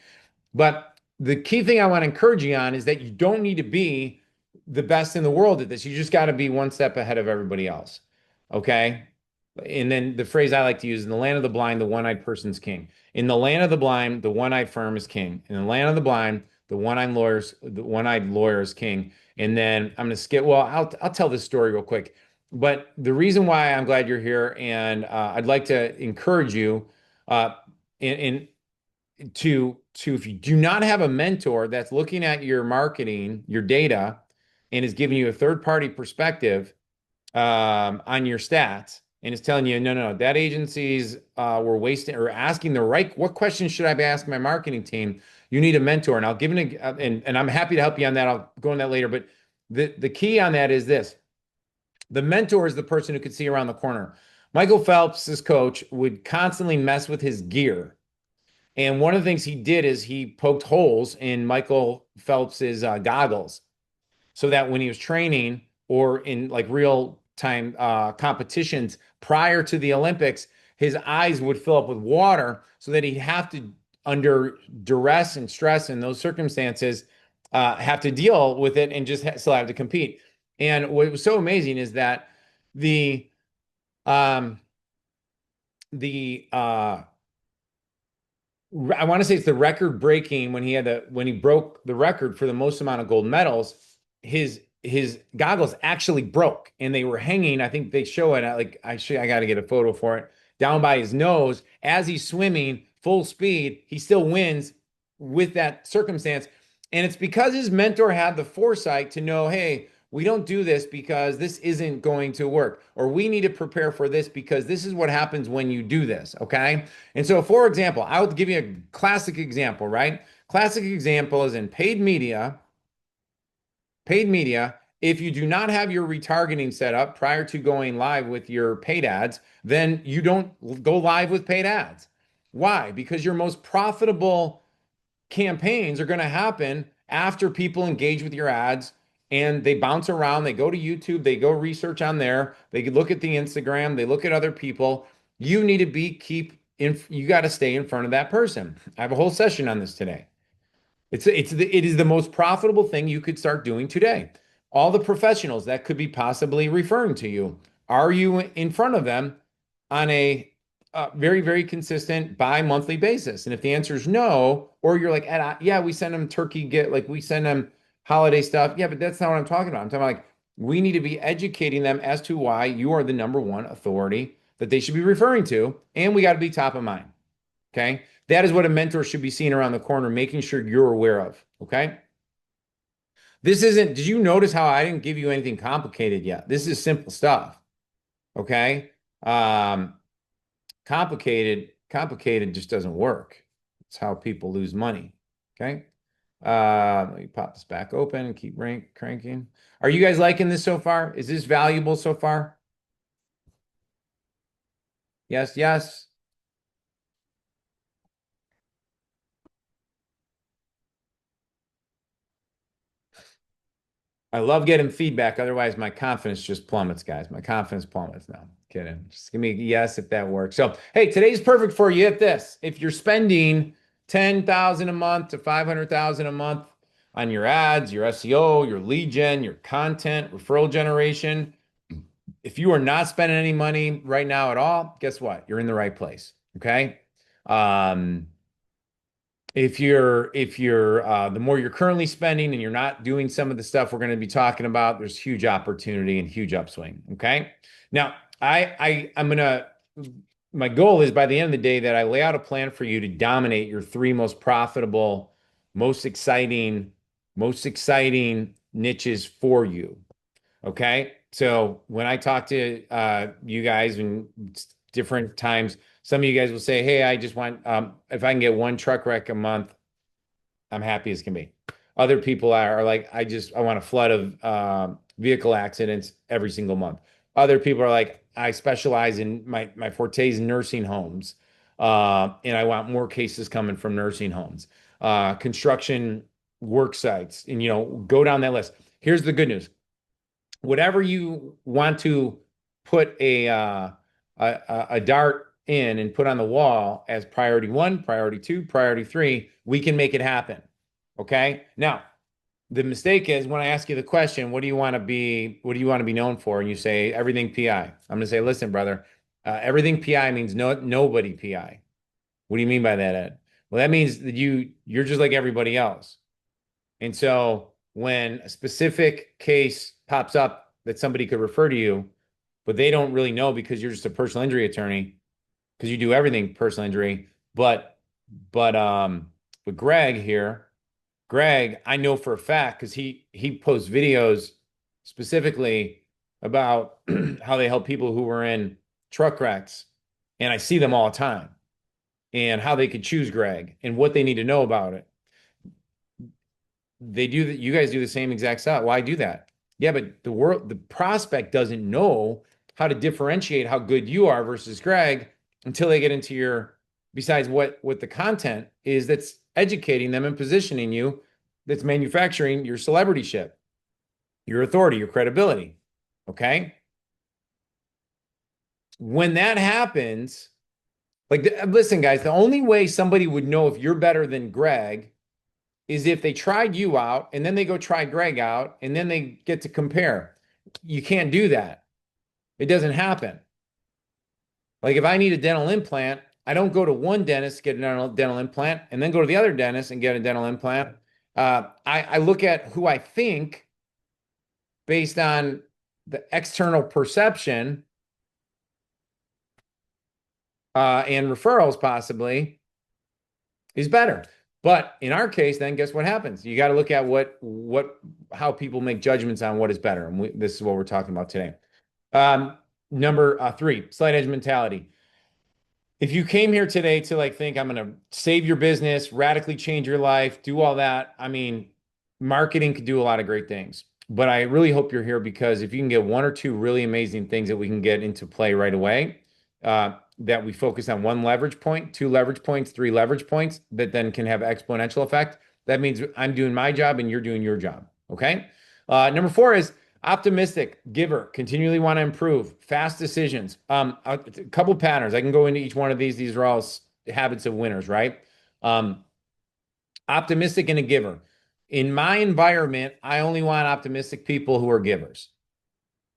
But the key thing I want to encourage you on is that you don't need to be the best in the world at this. You just got to be one step ahead of everybody else. Okay. And then the phrase I like to use, in the land of the blind, the one-eyed person's king. In the land of the blind, the one-eyed firm is king. In the land of the blind, the one-eyed lawyer is king. And then I'm gonna skip. Well, I'll tell this story real quick. But the reason why I'm glad you're here, and I'd like to encourage you, in if you do not have a mentor that's looking at your marketing, your data, and is giving you a third-party perspective on your stats and is telling you, no, no, no, that agencies were wasting or asking the right, what questions should I be asking my marketing team? You need a mentor. And I'll give and I'm happy to help you on that. I'll go on that later. But the key on that is this. The mentor is the person who could see around the corner. Michael Phelps, his coach, would constantly mess with his gear. And one of the things he did is he poked holes in Michael Phelps's goggles so that when he was training or in like real time competitions prior to the Olympics, his eyes would fill up with water so that he'd have to, under duress and stress in those circumstances, have to deal with it and just still have to compete. And what was so amazing is that the um, the I want to say it's the record breaking when he broke the record for the most amount of gold medals. His goggles actually broke and they were hanging. I think they show it at like I got to get a photo for it down by his nose as he's swimming full speed. He still wins with that circumstance, and it's because his mentor had the foresight to know, hey, we don't do this because this isn't going to work, or we need to prepare for this because this is what happens when you do this. Okay. And so, for example, I would give you a classic example, right? Classic example is in paid media. Paid media, if you do not have your retargeting set up prior to going live with your paid ads, then you don't go live with paid ads. Why? Because your most profitable campaigns are going to happen after people engage with your ads and they bounce around. They go to YouTube, they go research on there, they look at the Instagram, they look at other people. You need to you got to stay in front of that person. I have a whole session on this today. It is the most profitable thing you could start doing today. All the professionals that could be possibly referring to you, are you in front of them on a very, very consistent bi-monthly basis? And if the answer is no, or you're like, yeah, we send them we send them holiday stuff. Yeah, but that's not what I'm talking about. I'm talking about like we need to be educating them as to why you are the number one authority that they should be referring to, and we got to be top of mind. Okay. That is what a mentor should be seeing around the corner, making sure you're aware of. Okay. Did you notice how I didn't give you anything complicated yet? This is simple stuff. Okay. Um, complicated just doesn't work. It's how people lose money. Okay. Let me pop this back open and keep cranking. Are you guys liking this so far? Is this valuable so far? Yes, yes. I love getting feedback. Otherwise, my confidence just plummets, guys. My confidence plummets. No, kidding. Just give me a yes if that works. So, hey, today's perfect for you at this. If you're spending 10,000 a month to 500,000 a month on your ads, your SEO, your lead gen, your content, referral generation, if you are not spending any money right now at all, guess what? You're in the right place. Okay. Um, if you're the more you're currently spending and you're not doing some of the stuff we're going to be talking about, there's huge opportunity and huge upswing. Okay. Now, I'm gonna my goal is by the end of the day that I lay out a plan for you to dominate your three most profitable, most exciting, most exciting niches for you. Okay. So when I talk to you guys in different times, some of you guys will say, "Hey, I just want if I can get one truck wreck a month, I'm happy as can be." Other people are like, I want a flood of vehicle accidents every single month. Other people are like, I specialize in my forte is nursing homes, and I want more cases coming from nursing homes, construction work sites, and go down that list. Here's the good news: whatever you want to put a dart in and put on the wall as priority one, priority two, priority three, we can make it happen. Okay. Now, the mistake is when I ask you the question, what do you want to be known for? And you say everything PI. I'm going to say, listen, brother, everything PI means nobody PI. What do you mean by that, Ed? Well, that means that you're just like everybody else. And so when a specific case pops up that somebody could refer to you, but they don't really know because you're just a personal injury attorney, because you do everything personal injury. But with Greg here, Greg, I know for a fact because he posts videos specifically about how they help people who were in truck wrecks, and I see them all the time, and how they could choose Greg and what they need to know about it. They do that. You guys do the same exact stuff. Why do that? Yeah, but the prospect doesn't know how to differentiate how good you are versus Greg until they get into besides what the content is that's educating them and positioning you, that's manufacturing your celebrityship, your authority, your credibility. Okay. When that happens, like, listen, guys, the only way somebody would know if you're better than Greg is if they tried you out and then they go try Greg out and then they get to compare. You can't do that. It doesn't happen. Like if I need a dental implant, I don't go to one dentist to get a dental implant and then go to the other dentist and get a dental implant. I look at who I think based on the external perception and referrals possibly is better. But in our case, then guess what happens? You got to look at how people make judgments on what is better. And this is what we're talking about today. Number three, slight edge mentality. If you came here today to like think I'm going to save your business, radically change your life, do all that, I mean, marketing could do a lot of great things. But I really hope you're here because if you can get one or two really amazing things that we can get into play right away, that we focus on one leverage point, two leverage points, three leverage points that then can have exponential effect. That means I'm doing my job and you're doing your job. Okay. Number four is optimistic, giver, continually want to improve, fast decisions. A couple patterns. I can go into each one of these. These are all habits of winners, right? Optimistic and a giver. In my environment, I only want optimistic people who are givers.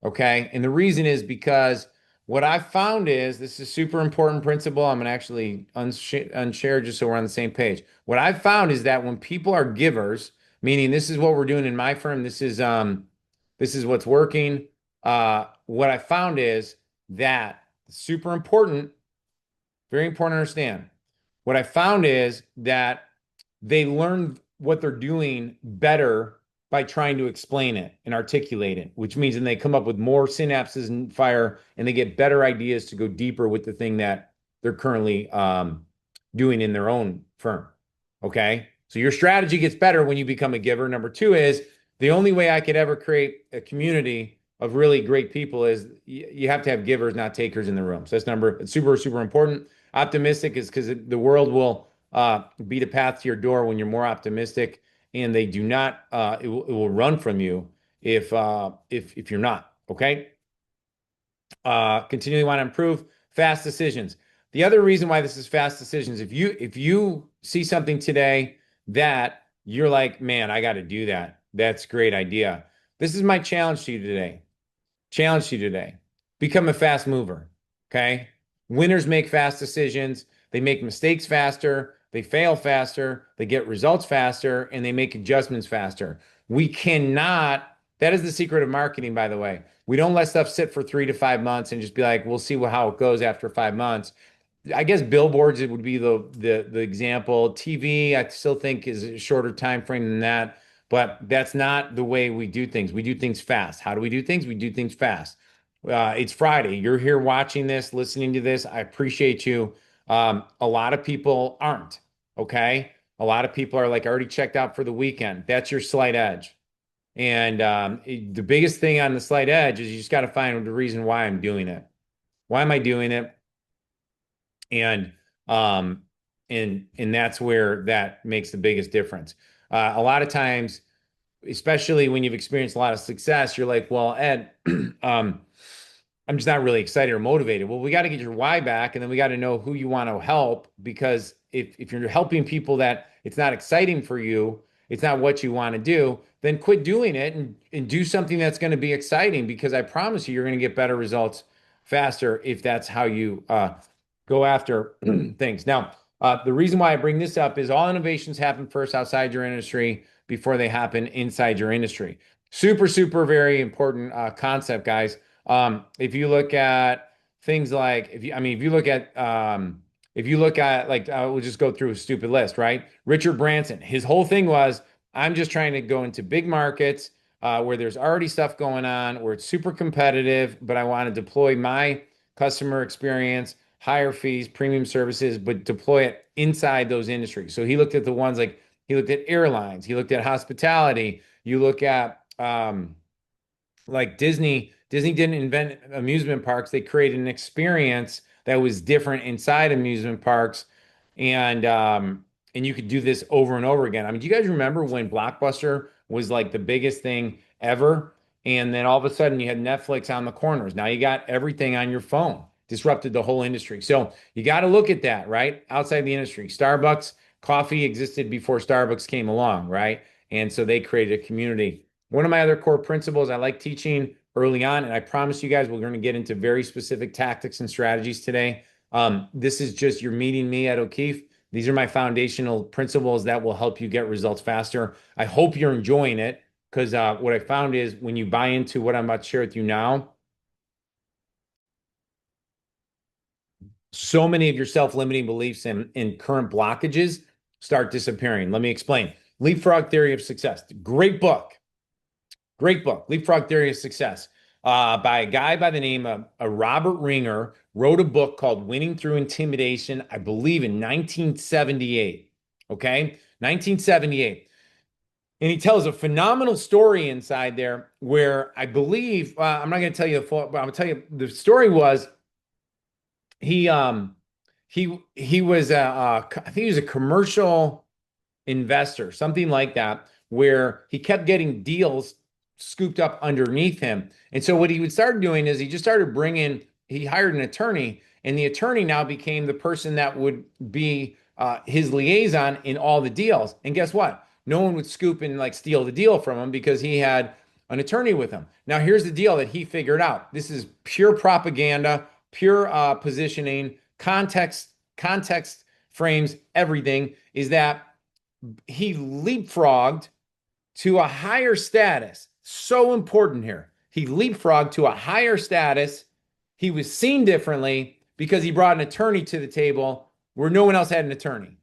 Okay. And the reason is because what I found is this is super important principle. I'm gonna actually unshare just so we're on the same page. What I've found is that when people are givers, meaning this is what we're doing in my firm, this is what's working. What I found is that super important, very important to understand. What I found is that they learn what they're doing better by trying to explain it and articulate it, which means then they come up with more synapses and fire and they get better ideas to go deeper with the thing that they're currently doing in their own firm. Okay. So your strategy gets better when you become a giver. Number two is the only way I could ever create a community of really great people is you have to have givers, not takers in the room. So it's super, super important. Optimistic is because the world will beat a path to your door when you're more optimistic and they do not, it will run from you if you're not. Okay. Continually want to improve. Fast decisions. The other reason why this is fast decisions, if you see something today that you're like, man, I got to do that. That's a great idea. This is my challenge to you today. Challenge to you today. Become a fast mover. Okay. Winners make fast decisions. They make mistakes faster. They fail faster. They get results faster and they make adjustments faster. We cannot, that is the secret of marketing, by the way. We don't let stuff sit for 3 to 5 months and just be like, we'll see how it goes after 5 months. I guess billboards it would be the example. TV, I still think is a shorter time frame than that, but that's not the way we do things. We do things fast. How do we do things? We do things fast. It's Friday. You're here watching this, listening to this. I appreciate you. A lot of people aren't. Okay. A lot of people are like already checked out for the weekend. That's your slight edge. And the biggest thing on the slight edge is you just got to find the reason why I'm doing it. Why am I doing it? And um, and that's where that makes the biggest difference. A lot of times, especially when you've experienced a lot of success, you're like, well, Ed, um, I'm just not really excited or motivated. Well, we got to get your why back, and then we got to know who you want to help. Because if you're helping people that it's not exciting for you, it's not what you want to do, then quit doing it and do something that's going to be exciting. Because I promise you, you're going to get better results faster if that's how you go after things. Now, the reason why I bring this up is all innovations happen first outside your industry before they happen inside your industry. Super, super, very important concept, guys. If you look at things like, if you look at like, we'll just go through a stupid list, right? Richard Branson, his whole thing was, I'm just trying to go into big markets where there's already stuff going on, where it's super competitive, but I want to deploy my customer experience, higher fees, premium services, but deploy it inside those industries. So he looked at the ones like he looked at airlines, he looked at hospitality. You look at like Disney. Disney didn't invent amusement parks. They created an experience that was different inside amusement parks, and you could do this over and over again. I mean, do you guys remember when Blockbuster was like the biggest thing ever? And then all of a sudden you had Netflix on the corners. Now you got everything on your phone. Disrupted the whole industry. So you got to look at that, right? Outside the industry. Starbucks coffee existed before Starbucks came along, right? And so they created a community. One of my other core principles I like teaching early on, and I promise you guys we're going to get into very specific tactics and strategies today. This is just you're meeting me at O'Keefe. These are my foundational principles that will help you get results faster. I hope you're enjoying it because what I found is when you buy into what I'm about to share with you now, so many of your self-limiting beliefs and current blockages start disappearing. Let me explain. Leapfrog Theory of Success. Great book. Great book, Leapfrog Theory of Success, by a guy by the name of Robert Ringer, wrote a book called Winning Through Intimidation, I believe in 1978. Okay, 1978. And he tells a phenomenal story inside there where I believe, I'm not going to tell you the full, but I'm going to tell you the story was he, he was, I think he was a commercial investor, something like that, where he kept getting deals scooped up underneath him. And so what he would start doing is he just started bringing, he hired an attorney, and the attorney now became the person that would be his liaison in all the deals. And guess what? No one would scoop and like steal the deal from him because he had an attorney with him. Now, here's the deal that he figured out. This is pure propaganda, pure positioning, context frames everything, is that he leapfrogged to a higher status. So important here. He leapfrogged to a higher status. He was seen differently because he brought an attorney to the table where no one else had an attorney.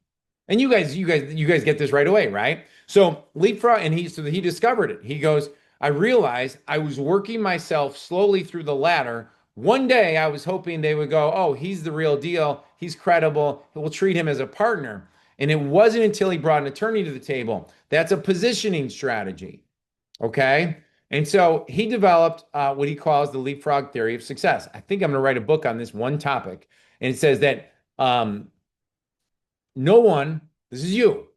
And you guys get this right away, right? So leapfrog, and he discovered it. He goes, I realized I was working myself slowly through the ladder. One day I was hoping they would go, oh, he's the real deal. He's credible. We'll treat him as a partner. And it wasn't until he brought an attorney to the table. That's a positioning strategy. Okay. And so he developed what he calls the leapfrog theory of success. I think I'm going to write a book on this one topic. And it says that no one, this is you,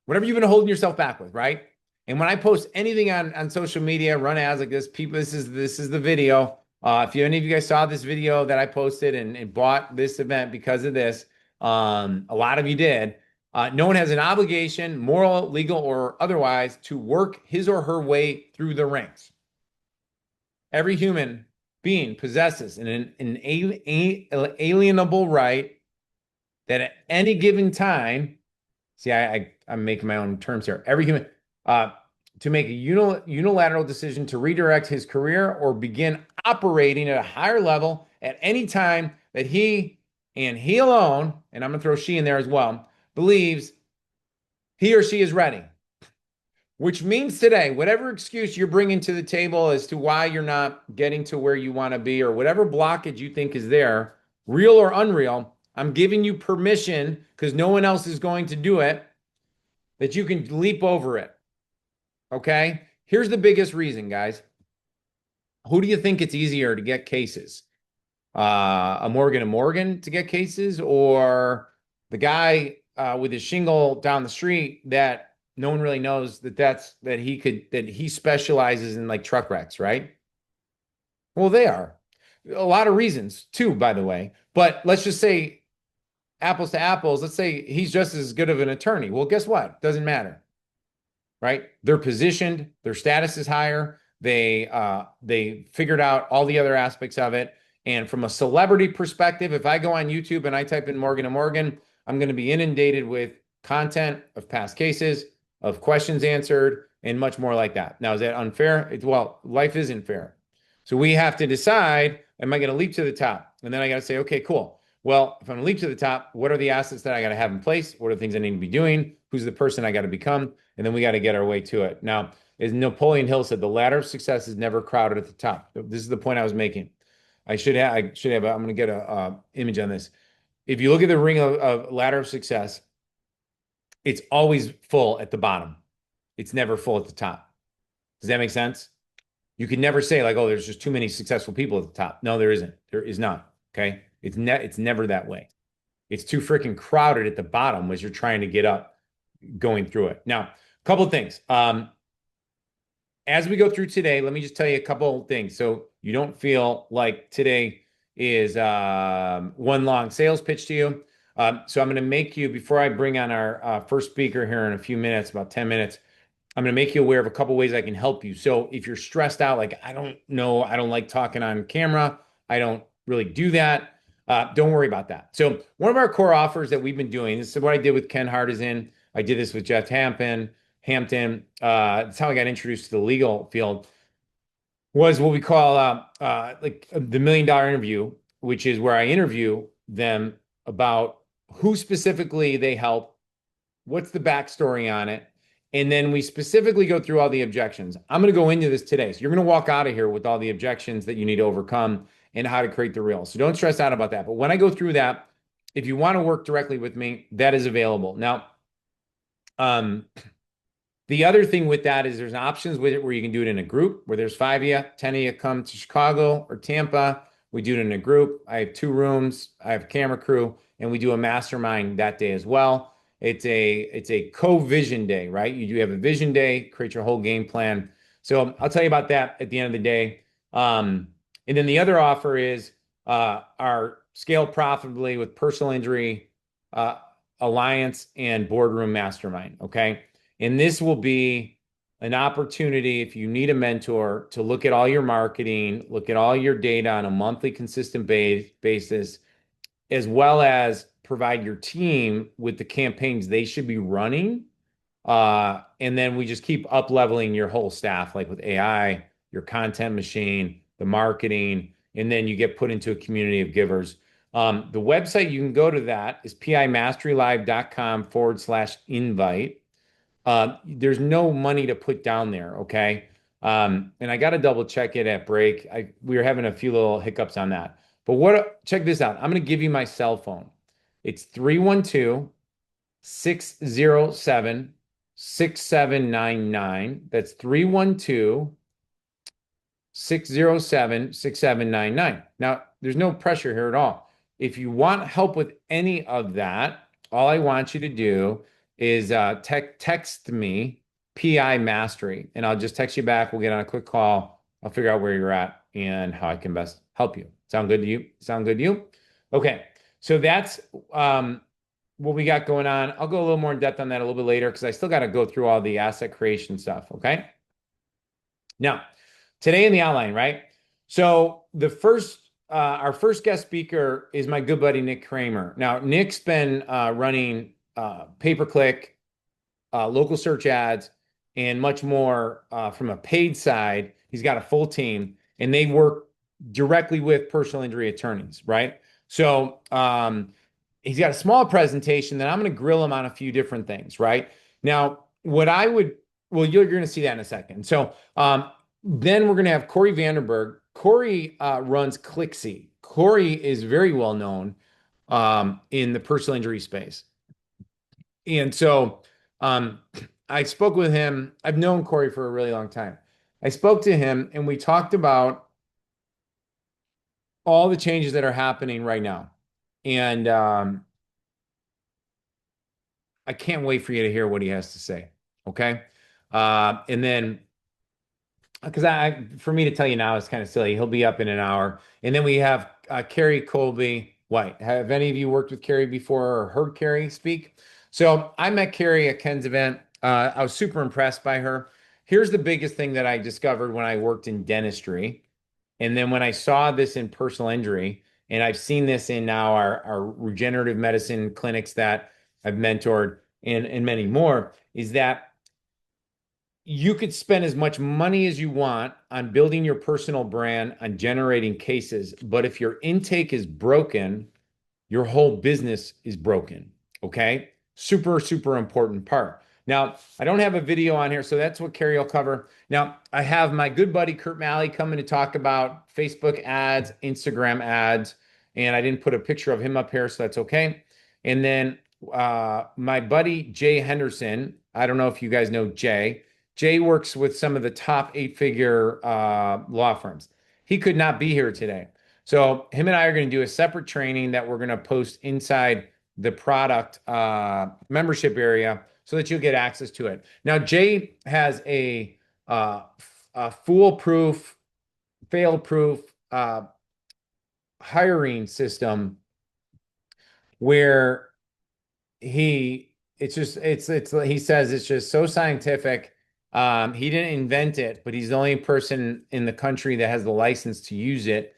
whatever you've been holding yourself back with, right? And when I post anything on social media, run ads like this, people, this is the video. If any of you guys saw this video that I posted and bought this event because of this, a lot of you did. No one has an obligation, moral, legal, or otherwise, to work his or her way through the ranks. Every human being possesses an inalienable right that at any given time, see, I'm making my own terms here. Every human, uh, to make a unilateral decision to redirect his career or begin operating at a higher level at any time that he and he alone, and I'm going to throw she in there as well, believes he or she is ready. Which means today, whatever excuse you're bringing to the table as to why you're not getting to where you want to be, or whatever blockage you think is there, real or unreal, I'm giving you permission, because no one else is going to do it, that you can leap over it. Okay? Here's the biggest reason, guys. Who do you think it's easier to get cases? A Morgan and Morgan to get cases, or the guy with his shingle down the street that no one really knows that he specializes in like truck wrecks, right? Well, they are. A lot of reasons too, by the way. But let's just say apples to apples, let's say he's just as good of an attorney. Well, guess what? Doesn't matter, right? They're positioned, their status is higher. They figured out all the other aspects of it. And from a celebrity perspective, if I go on YouTube and I type in Morgan and Morgan, I'm going to be inundated with content of past cases, of questions answered, and much more like that. Now, is that unfair? Well, life isn't fair. So we have to decide, am I going to leap to the top? And then I got to say, okay, cool. Well, if I'm going to leap to the top, what are the assets that I got to have in place? What are the things I need to be doing? Who's the person I got to become? And then we got to get our way to it. Now, as Napoleon Hill said, the ladder of success is never crowded at the top. This is the point I was making. I'm going to get a image on this. If you look at the ring of ladder of success, it's always full at the bottom. It's never full at the top. Does that make sense? You can never say like, oh, there's just too many successful people at the top. No, there isn't. There is not. Okay. It's never that way. It's too freaking crowded at the bottom as you're trying to get up, going through it. Now, a couple of things. As we go through today, let me just tell you a couple of things so you don't feel like today is one long sales pitch to you. So I'm going to make you, before I bring on our first speaker here in a few minutes, about 10 minutes, I'm going to make you aware of a couple of ways I can help you. So if you're stressed out, like, I don't know, I don't like talking on camera, I don't really do that, don't worry about that. So one of our core offers that we've been doing, this is what I did with Ken Hardison. I did this with Jeff Hampton. That's how I got introduced to the legal field, was what we call like the $1 million interview, which is where I interview them about who specifically they help, what's the backstory on it, and then we specifically go through all the objections. I'm going to go into this today. So you're going to walk out of here with all the objections that you need to overcome and how to create the reel. So don't stress out about that. But when I go through that, if you want to work directly with me, that is available. Now, the other thing with that is there's options with it where you can do it in a group, where there's 5 of you, 10 of you come to Chicago or Tampa. We do it in a group. I have 2 rooms. I have a camera crew, and we do a mastermind that day as well. It's a co-vision day, right? You do have a vision day, create your whole game plan. So I'll tell you about that at the end of the day. And then the other offer is our Scale Profitably with Personal Injury Alliance and Boardroom Mastermind, okay? And this will be an opportunity, if you need a mentor, to look at all your marketing, look at all your data on a monthly consistent basis, as well as provide your team with the campaigns they should be running. And then we just keep up leveling your whole staff, like with AI, your content machine, the marketing, and then you get put into a community of givers. The website you can go to that is pimasterylive.com/invite. There's no money to put down there, okay? And I got to double check it at break. We were having a few little hiccups on that. But check this out. I'm going to give you my cell phone. It's 312-607-6799. That's 312-607-6799. Now, there's no pressure here at all. If you want help with any of that, all I want you to do is text me PI mastery. And I'll just text you back. We'll get on a quick call. I'll figure out where you're at and how I can best help you. Sound good to you? Sound good to you? Okay. So that's what we got going on. I'll go a little more in depth on that a little bit later because I still got to go through all the asset creation stuff. Okay. Now, today in the outline, right? So our first guest speaker is my good buddy Nick Kramer. Now, Nick's been running pay-per-click, local search ads, and much more from a paid side. He's got a full team, and they work directly with personal injury attorneys, right? So he's got a small presentation that I'm going to grill him on a few different things, right? Now, well, you're going to see that in a second. So then we're going to have Corey Vanderberg. Corey runs Clixy. Corey is very well known in the personal injury space. And so I spoke with him. I've known Corey for a really long time. I spoke to him and we talked about all the changes that are happening right now. And I can't wait for you to hear what he has to say. Okay. And then, because for me to tell you now is kind of silly. He'll be up in an hour. And then we have Carrie Colby White. Have any of you worked with Carrie before or heard Carrie speak? So I met Carrie at Ken's event. I was super impressed by her. Here's the biggest thing that I discovered when I worked in dentistry. And then when I saw this in personal injury, and I've seen this in now our regenerative medicine clinics that I've mentored and many more, is that you could spend as much money as you want on building your personal brand, on generating cases. But if your intake is broken, your whole business is broken. Okay. Super, super important part. Now, I don't have a video on here, so that's what Carrie will cover. Now, I have my good buddy Kurt Malley coming to talk about Facebook ads, Instagram ads, and I didn't put a picture of him up here, so that's okay. And then my buddy Jay Henderson, I don't know if you guys know Jay. Jay works with some of the top eight-figure law firms. He could not be here today. So him and I are going to do a separate training that we're going to post inside the product membership area so that you'll get access to it. Now, Jay has a foolproof, fail-proof hiring system where he says it's just so scientific. He didn't invent it, but he's the only person in the country that has the license to use it.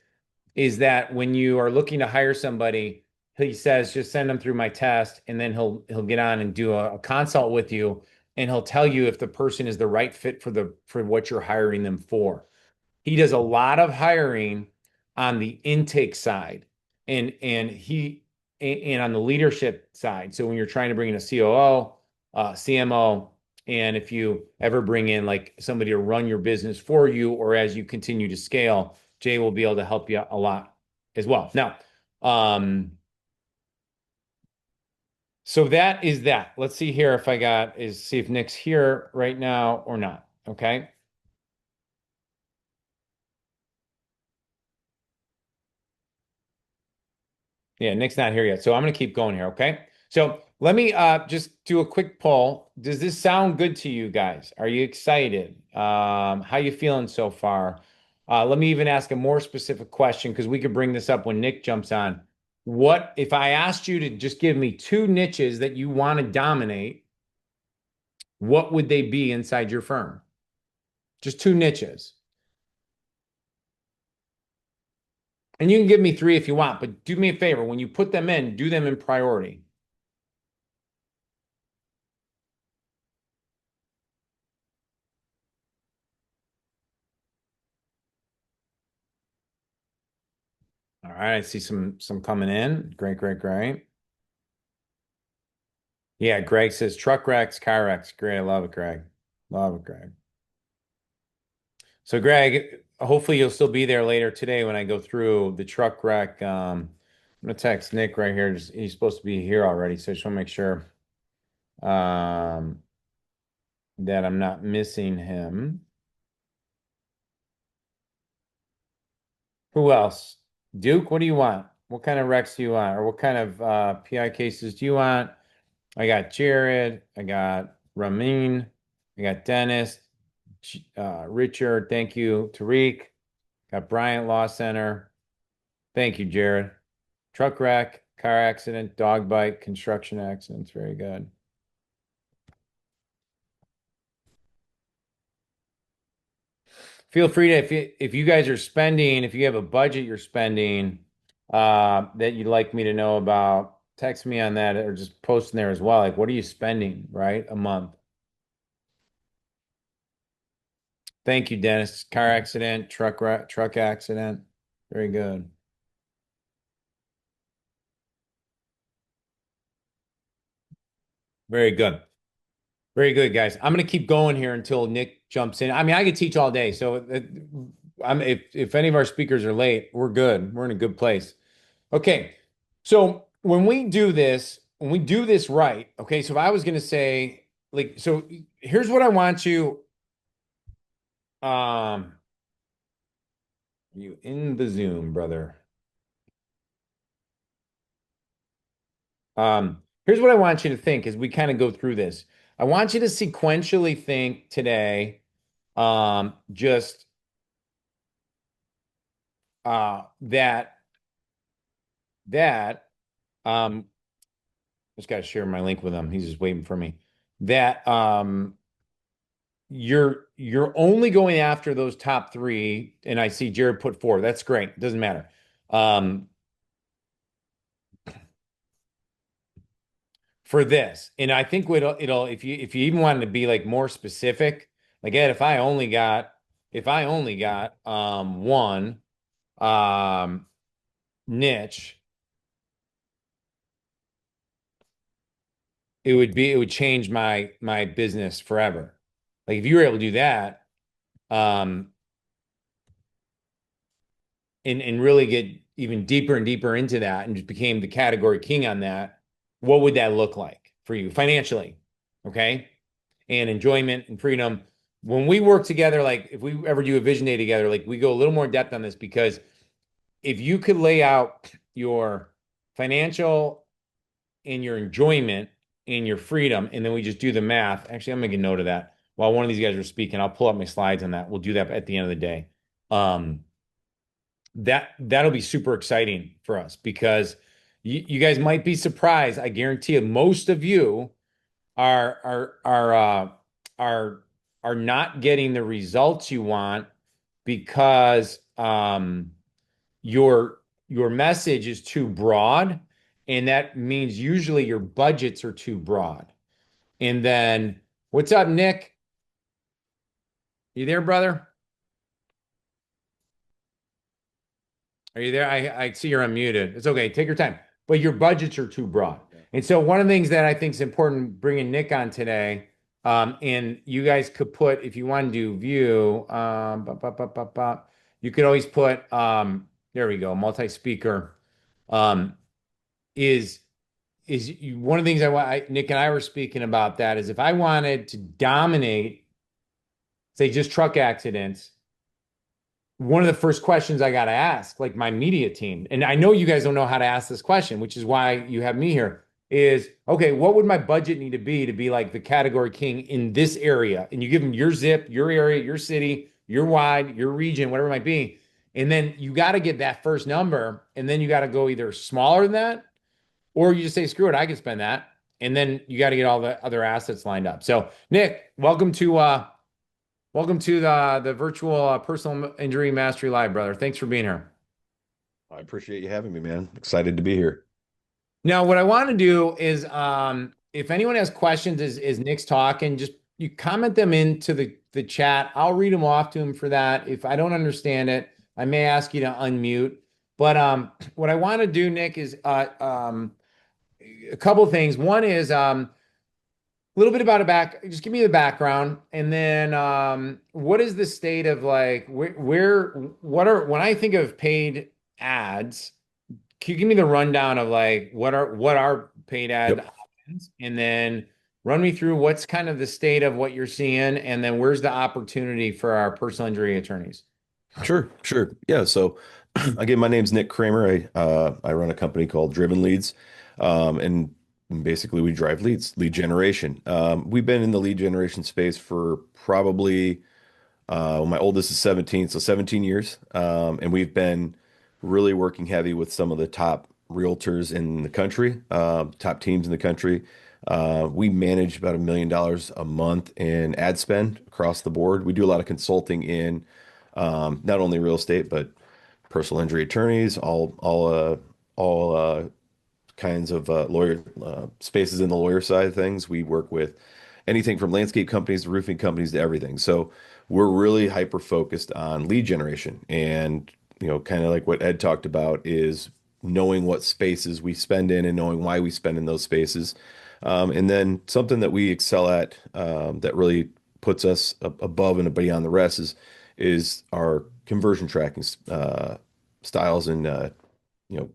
Is that when you are looking to hire somebody, he says just send them through my test, and then he'll get on and do a consult with you, and he'll tell you if the person is the right fit for what you're hiring them for. He does a lot of hiring on the intake side, and on the leadership side. So when you're trying to bring in a COO, CMO, and if you ever bring in like somebody to run your business for you, or as you continue to scale, Jay will be able to help you a lot as well. Now, so that is that. Let's see here if see if Nick's here right now or not. Okay. Yeah, Nick's not here yet. So I'm going to keep going here. Okay. So let me just do a quick poll. Does this sound good to you guys? Are you excited? How you feeling so far? Let me even ask a more specific question because we could bring this up when Nick jumps on. What if I asked you to just give me two niches that you want to dominate? What would they be inside your firm? Just two niches. And you can give me three if you want, but do me a favor. When you put them in, do them in priority. All right, I see some coming in. Great, great, great. Yeah, Greg says truck wrecks, car wrecks. Great, I love it, Greg. Love it, Greg. So, Greg, hopefully you'll still be there later today when I go through the truck wreck. I'm gonna text Nick right here. He's supposed to be here already, so I just want to make sure um, that I'm not missing him. Who else? Duke, what do you want? What kind of wrecks do you want? Or what kind of PI cases do you want? I got Jared. I got Ramin. We got Dennis, Richard. Thank you, Tariq. Got Bryant Law Center. Thank you, Jared. Truck wreck, car accident, dog bite, construction accidents. Very good. Feel free to if you guys are spending, if you have a budget you're spending that you'd like me to know about, text me on that or just post in there as well. Like, what are you spending, right? A month. Thank you, Dennis. Car accident, truck accident. Very good. Very good. Very good, guys. I'm going to keep going here until Nick jumps in. I mean, I could teach all day. So if any of our speakers are late, we're good. We're in a good place. Okay. So when we do this right, okay. So if I was going to say, like, so here's what I want um, you in the Zoom, brother. Here's what I want you to think as we kind of go through this. I want you to sequentially think today, just that that just got to share my link with him. He's just waiting for me. That you're only going after those top three, and I see Jared put four. That's great. It doesn't matter. Um, for this, and I think it'll if you even wanted to be like more specific, like Ed, if I only got one um niche, it would change my business forever. Like if you were able to do that, um, and really get even deeper and deeper into that and just became the category king on that, what would that look like for you financially? Okay. And enjoyment and freedom. When we work together, like if we ever do a vision day together, like we go a little more depth on this because if you could lay out your financial and your enjoyment and your freedom, and then we just do the math. Actually, I'm making a note of that while one of these guys are speaking. I'll pull up my slides on that. We'll do that at the end of the day. Um, that'll be super exciting for us because you guys might be surprised. I guarantee you, most of you are are are uh, are are not getting the results you want because your message is too broad, and that means usually your budgets are too broad. And then, what's up, Nick? You there, brother? Are you there? I see you're unmuted. It's okay. Take your time. But your budgets are too broad. And so one of the things that I think is important bringing Nick on today, and you guys could put, if you want to do view, you could always put, there we go, multi-speaker, um, is one of the things Nick and I were speaking about that is if I wanted to dominate, say, just truck accidents, one of the first questions I got to ask, like my media team, and I know you guys don't know how to ask this question, which is why you have me here, is okay, what would my budget need to be like the category king in this area? And you give them your zip, your area, your city, your wide, your region, whatever it might be. And then you got to get that first number, and then you got to go either smaller than that, or you just say, screw it, I can spend that. And then you got to get all the other assets lined up. So, Nick, welcome to the virtual personal injury mastery live, brother. Thanks for being here. I appreciate you having me, man. Excited to be here. Now, what I want to do is, if anyone has questions as Nick's talking, just you comment them into the chat. I'll read them off to him for that. If I don't understand it, I may ask you to unmute. But what I want to do, Nick, is a couple of things. One is a little bit about just give me the background, and then what is the state of like when I think of paid ads, can you give me the rundown of like what are paid ad Yep. options, and then run me through what's kind of the state of what you're seeing, and then where's the opportunity for our personal injury attorneys? Sure, sure. Yeah, so again, my name's Nick Kramer. I run a company called Driven Leads. And And basically, we drive leads, lead generation. We've been in the lead generation space for probably my oldest is 17, so 17 years. And we've been really working heavy with some of the top realtors in the country, top teams in the country. We manage about $1 million a month in ad spend across the board. We do a lot of consulting in not only real estate, but personal injury attorneys, all kinds of lawyer spaces in the lawyer side of things. We work with anything from landscape companies to roofing companies to everything. So we're really hyper focused on lead generation. And, kind of like what Ed talked about is knowing what spaces we spend in and knowing why we spend in those spaces. And then something that we excel at that really puts us above and beyond the rest is our conversion tracking styles and you know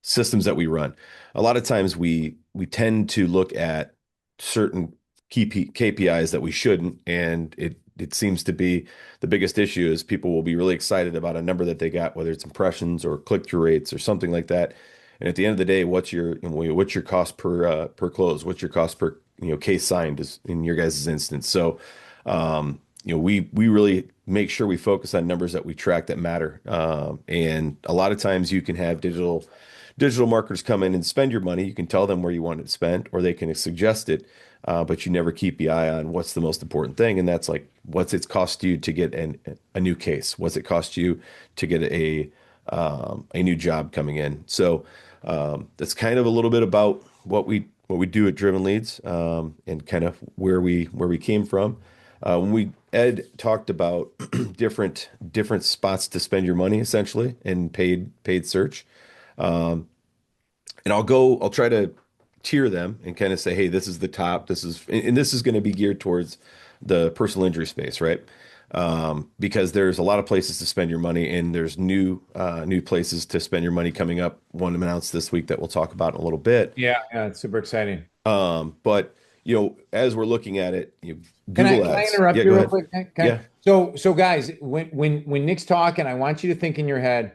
systems that we run. A lot of times we tend to look at certain KPIs that we shouldn't, and it seems to be the biggest issue is people will be really excited about a number that they got, whether it's impressions or click-through rates or something like that. And at the end of the day, what's your cost per close? What's your cost per case signed is in your guys' instance. So we really make sure we focus on numbers that we track that matter. And a lot of times you can have digital marketers come in and spend your money. You can tell them where you want it spent, or they can suggest it, but you never keep the eye on what's the most important thing, and that's like what's it cost you to get a new case? What's it cost you to get a new job coming in? So that's kind of a little bit about what we do at Driven Leads, and kind of where we came from. When we Ed talked about different spots to spend your money essentially in paid search. Um, and I'll try to tier them and kind of say, hey, this is the top. And this is going to be geared towards the personal injury space, right? Because there's a lot of places to spend your money, and there's new places to spend your money coming up. One announced this week that we'll talk about in a little bit. Yeah, yeah, it's super exciting. But as we're looking at it, Can I Google can I Ads. interrupt Yeah, you go real ahead. quick, Nick? Yeah. So guys, when Nick's talking, I want you to think in your head,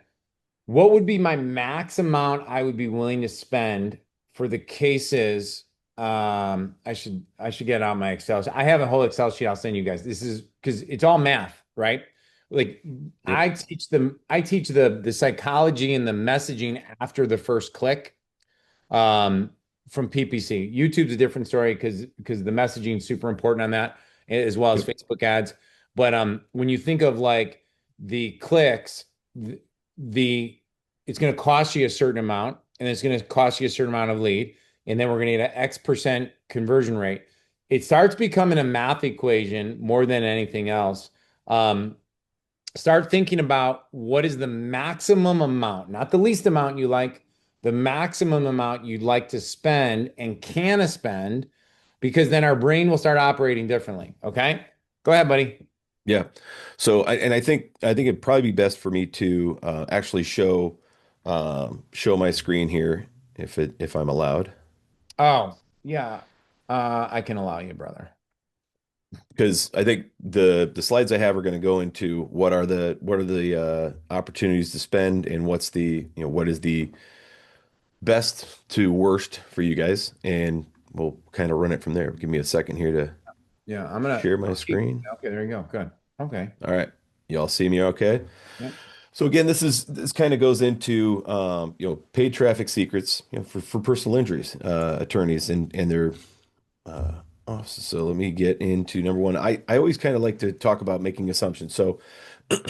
what would be my max amount I would be willing to spend for the cases? I should get out my Excel. I have a whole Excel sheet I'll send you guys. This is because it's all math, right? Like Yep. I teach the psychology and the messaging after the first click um, from PPC. YouTube's a different story because the messaging is super important on that, as well as Yep. Facebook ads. But when you think of like the clicks, the it's going to cost you a certain amount, and it's going to cost you a certain amount of lead, and then we're going to get an X% conversion rate. It starts becoming a math equation more than anything else. Um, Start thinking about what is the maximum amount, not the least amount you like, the maximum amount you'd like to spend and can spend, because then our brain will start operating differently. Okay. Go ahead, buddy. Yeah. So I think it'd probably be best for me to actually show my screen here if I'm allowed, Oh, yeah. I can allow you, brother. because I think the slides I have are going to go into what are the opportunities to spend, and what is the best to worst for you guys, and we'll kind of run it from there. Give me a second here to Yeah, share my screen. okay, there you go. Good. Okay. All right. Y'all see me okay? Yeah. So again, this kind of goes into paid traffic secrets, for personal injuries attorneys and their offices. So let me get into number one. I always kind of like to talk about making assumptions. So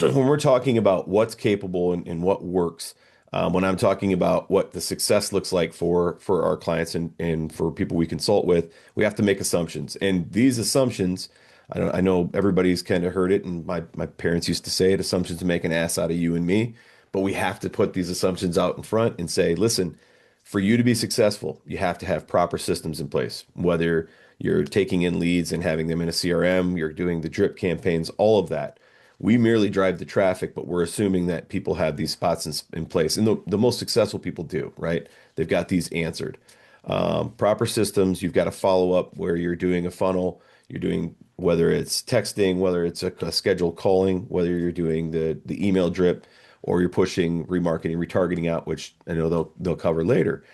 when we're talking about what's capable and what works, when I'm talking about what the success looks like for our clients and for people we consult with, we have to make assumptions. And these assumptions, I know everybody's kind of heard it, and my parents used to say it, assumptions make an ass out of you and me. But we have to put these assumptions out in front and say, listen, for you to be successful, you have to have proper systems in place, whether you're taking in leads and having them in a CRM, you're doing the drip campaigns, all of that. We merely drive the traffic, but we're assuming that people have these spots in place. And the most successful people do, right? They've got these answered. Proper systems, you've got to follow up where you're doing a funnel, you're doing whether it's texting, whether it's a scheduled calling, whether you're doing the email drip, or you're pushing remarketing, retargeting out, which I know they'll cover later.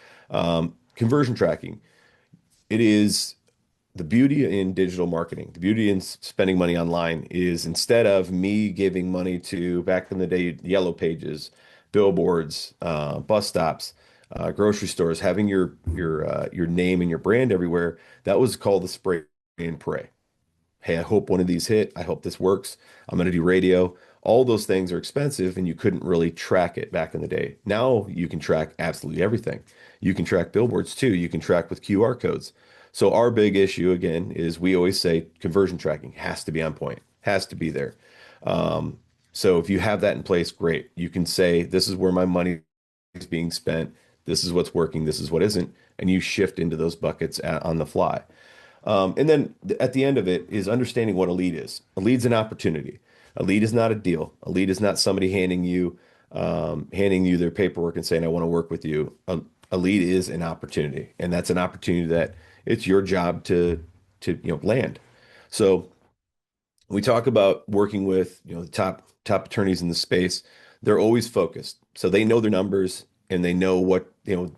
Conversion tracking. it is the beauty in digital marketing, the beauty in spending money online is instead of me giving money to back in the day, yellow pages, billboards, bus stops, grocery stores, having your name and your brand everywhere, that was called the spray and pray. Hey, I hope one of these hit. I hope this works. I'm going to do radio. All those things are expensive and you couldn't really track it back in the day. Now you can track absolutely everything. You can track billboards too. You can track with QR codes. So our big issue again is we always say conversion tracking has to be on point, has to be there. Um, so if you have that in place, great. You can say this is where my money is being spent. This is what's working. This is what isn't, and you shift into those buckets on the fly. And then at the end of it is understanding what a lead is. A lead's an opportunity. A lead is not a deal. A lead is not somebody handing you their paperwork and saying, "I want to work with you." A lead is an opportunity, and that's an opportunity that it's your job to land. So we talk about working with the top attorneys in the space. They're always focused, so they know their numbers and they know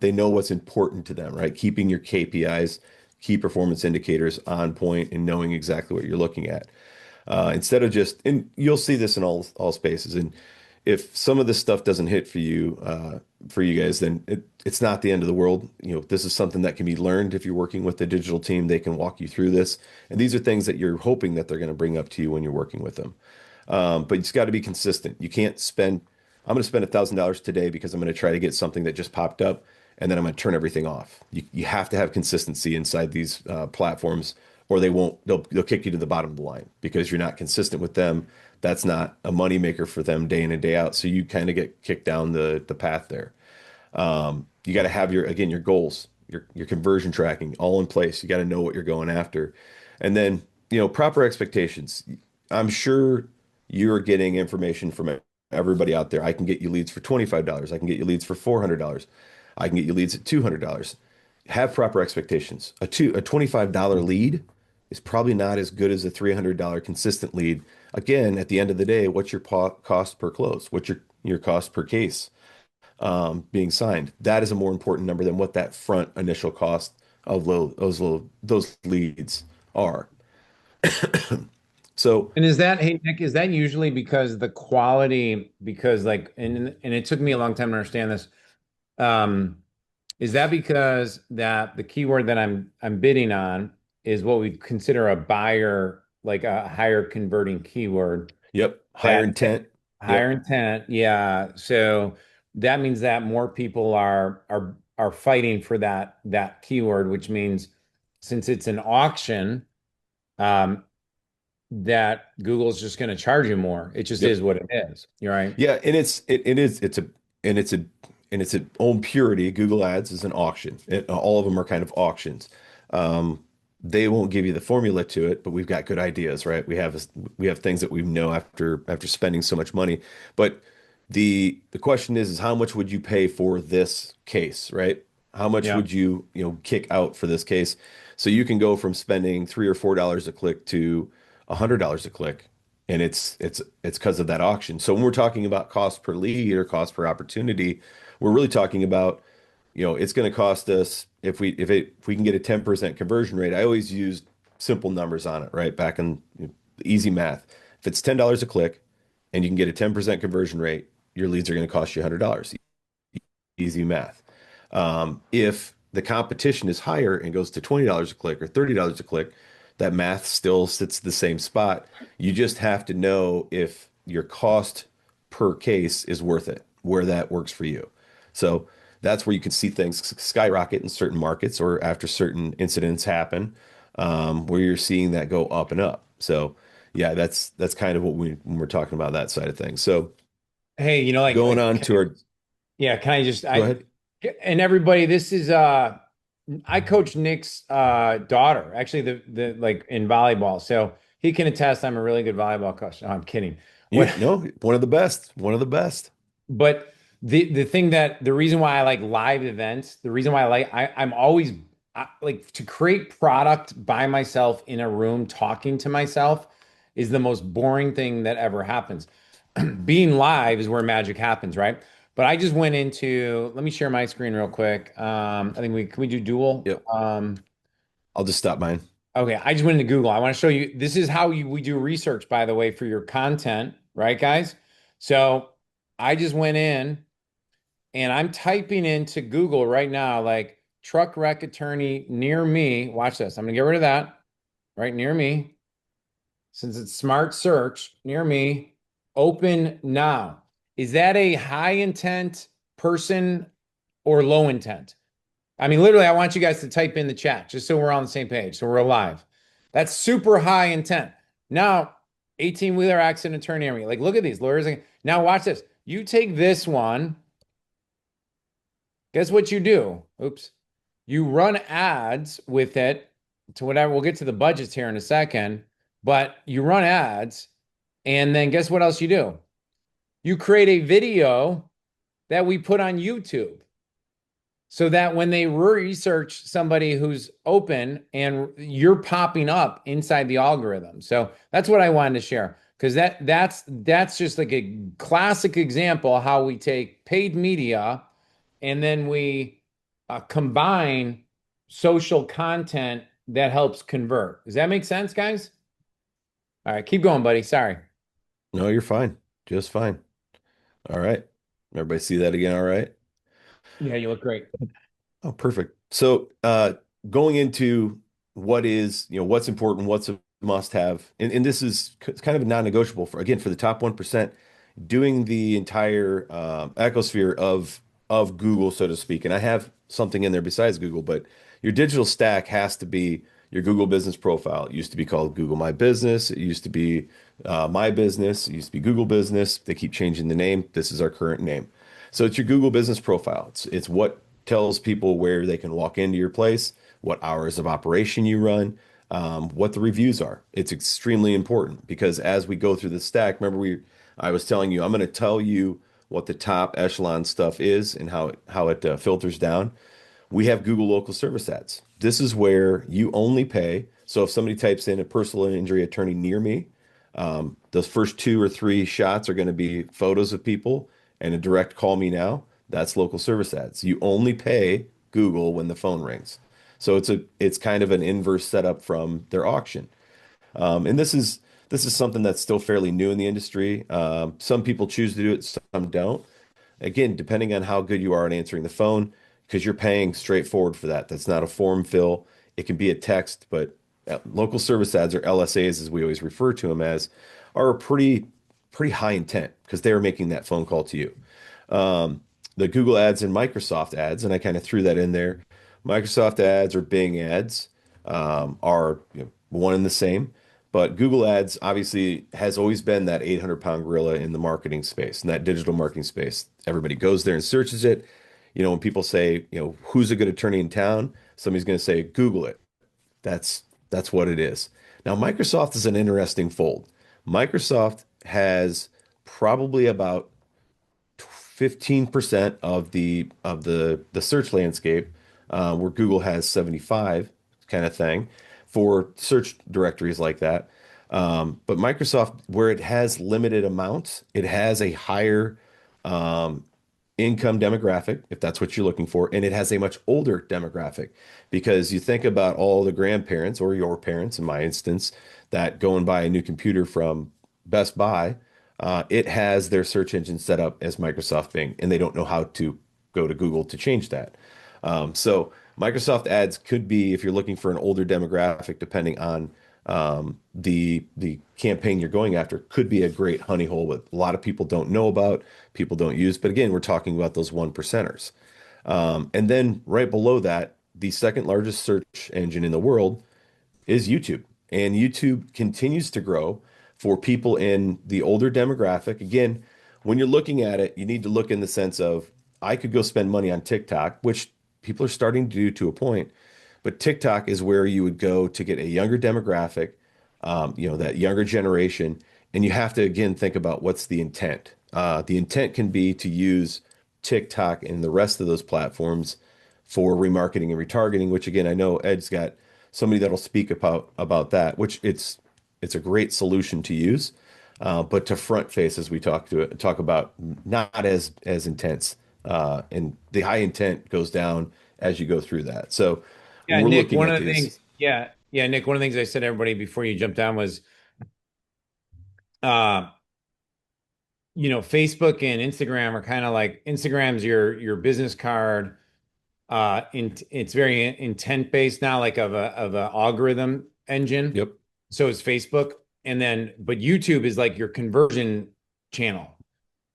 they know what's important to them, right? Keeping your KPIs, key performance indicators on point, and knowing exactly what you're looking at. Instead of just, and you'll see this in all spaces. And if some of this stuff doesn't hit for you guys, then it's not the end of the world. This is something that can be learned. If you're working with the digital team, they can walk you through this. And these are things that you're hoping that they're going to bring up to you when you're working with them. But it's got to be consistent. You can't spend, I'm going to spend $1,000 today because I'm going to try to get something that just popped up, and then I'm going to turn everything off. You have to have consistency inside these platforms, or they'll kick you to the bottom of the line because you're not consistent with them. That's not a money maker for them day in and day out. So you kind of get kicked down the path there. You got to have your goals, your conversion tracking all in place. You got to know what you're going after. And then, proper expectations. I'm sure you're getting information from everybody out there. I can get you leads for $25. I can get you leads for $400. I can get you leads at $200. Have proper expectations. A $25 lead is probably not as good as a $300 consistent lead. Again, at the end of the day, what's your cost per close? What's your cost per case being signed? That is a more important number than what that front initial cost of those leads are. So, And is that, hey Nick, is that usually because the quality, because like, and it took me a long time to understand this. Um, is that because that the keyword that I'm bidding on is what we consider a buyer, like a higher converting keyword, yep, higher that intent. higher Yep, intent, yeah. So that means that more people are fighting for that keyword, which means since it's an auction, um, that Google's just going to charge you more. It just yep. is what it is. You're right. Yeah, and and it's a and it's its own purity. Google Ads is an auction. All of them are kind of auctions. Um, they won't give you the formula to it, but we've got good ideas, right? We have things that we know after spending so much money. But the question is how much would you pay for this case, right? How much Yeah. would you kick out for this case? So you can go from spending $3 or $4 a click to $100 a click, and it's because of that auction. So when we're talking about cost per lead or cost per opportunity, we're really talking about, it's going to cost us if we can get a 10% conversion rate. I always use simple numbers on it, right? Back in easy math. If it's $10 a click and you can get a 10% conversion rate, your leads are going to cost you $100. Easy math. If the competition is higher and goes to $20 a click or $30 a click, that math still sits the same spot. You just have to know if your cost per case is worth it, where that works for you. So that's where you can see things skyrocket in certain markets or after certain incidents happen, where you're seeing that go up and up. So yeah, that's kind of when we're talking about that side of things. So Hey, going on to our, yeah, can I just go ahead. and everybody, this is I coach Nick's daughter, actually the like in volleyball. So he can attest I'm a really good volleyball coach. No, I'm kidding. You What know, one of the best, one of the best. But the thing that the reason why I like live events, the reason why I'm always like to create product by myself in a room talking to myself is the most boring thing that ever happens. Being live is where magic happens, right? But I just went into, let me share my screen real quick. I think we can we do dual? Yep. I'll just stop mine. Okay, I just went into Google. I want to show you. This is how we do research, by the way, for your content, right, guys? So I just went in and I'm typing into Google right now, like truck wreck attorney near me. Watch this. I'm gonna get rid of that right near me. Since it's smart search near me, open now. Is that a high intent person or low intent? I mean, literally, I want you guys to type in the chat just so we're on the same page, so we're alive. That's super high intent. Now, 18-wheeler accident attorney near me. Like, look at these lawyers. Now, watch this. You take this one. Guess what you do? Oops. You run ads with it to whatever. We'll get to the budgets here in a second, but you run ads, and then guess what else you do? You create a video that we put on YouTube so that when they research somebody who's open and you're popping up inside the algorithm. So that's what I wanted to share because that's just like a classic example how we take paid media and then we combine social content that helps convert. Does that make sense, guys? All right, keep going, buddy. Sorry. No, you're fine. Just fine. All right. Everybody see that again? All right. Yeah, you look great. Oh, perfect. So, going into what is, what's important, what's a must have, and this is kind of a non-negotiable for, again, for the top 1%, doing the entire ecosphere of Google, so to speak. And I have something in there besides Google, but your digital stack has to be your Google business profile. It used to be called Google My Business. It used to be My Business. It used to be Google Business. They keep changing the name. This is our current name. So it's your Google business profile. It's what tells people where they can walk into your place, what hours of operation you run, what the reviews are. It's extremely important because as we go through the stack, remember I was telling you, I'm going to tell you what the top echelon stuff is and how it filters down. We have Google local service ads. This is where you only pay. So if somebody types in a personal injury attorney near me, those first two or three shots are going to be photos of people and a direct call me now. That's local service ads. You only pay Google when the phone rings. So it's kind of an inverse setup from their auction. And this is something that's still fairly new in the industry. Some people choose to do it, some don't. Again, depending on how good you are at answering the phone, because you're paying straightforward for that. That's not a form fill. It can be a text, but local service ads, or LSAs, as we always refer to them as, are a pretty high intent because they're making that phone call to you. Um, the Google ads and Microsoft ads, and I kind of threw that in there. Microsoft ads or Bing ads are one and the same. But Google Ads obviously has always been that 800-pound gorilla in the marketing space, in that digital marketing space. Everybody goes there and searches it. When people say, who's a good attorney in town, somebody's going to say, Google it. That's what it is. Now, Microsoft is an interesting fold. Microsoft has probably about 15% of the search landscape, where Google has 75 kind of thing for search directories like that. But Microsoft, where it has limited amounts, it has a higher um, income demographic, if that's what you're looking for, and it has a much older demographic because you think about all the grandparents or your parents, in my instance, that go and buy a new computer from Best Buy. It has their search engine set up as Microsoft Bing, and they don't know how to go to Google to change that. So Microsoft ads could be, if you're looking for an older demographic, depending on the campaign you're going after, could be a great honey hole that a lot of people don't know about, people don't use. But again, we're talking about those one percenters. And then right below that, the second largest search engine in the world is YouTube. And YouTube continues to grow for people in the older demographic. Again, when you're looking at it, you need to look in the sense of I could go spend money on TikTok, which people are starting to do to a point. But TikTok is where you would go to get a younger demographic, that younger generation. And you have to, again, think about what's the intent. The intent can be to use TikTok and the rest of those platforms for remarketing and retargeting, which again, I know Ed's got somebody that'll speak about that, which it's a great solution to use, but to front face as we talk about, not as intense, and the high intent goes down as you go through that. So Yeah, when we're Nick, looking one at of the these, things, Yeah. Yeah, Nick, one of the things I said to everybody before you jumped on was uh Facebook and Instagram are kind of like Instagram's your business card. It's very intent based now, like of a algorithm engine. Yep. So is Facebook. And then, but YouTube is like your conversion channel.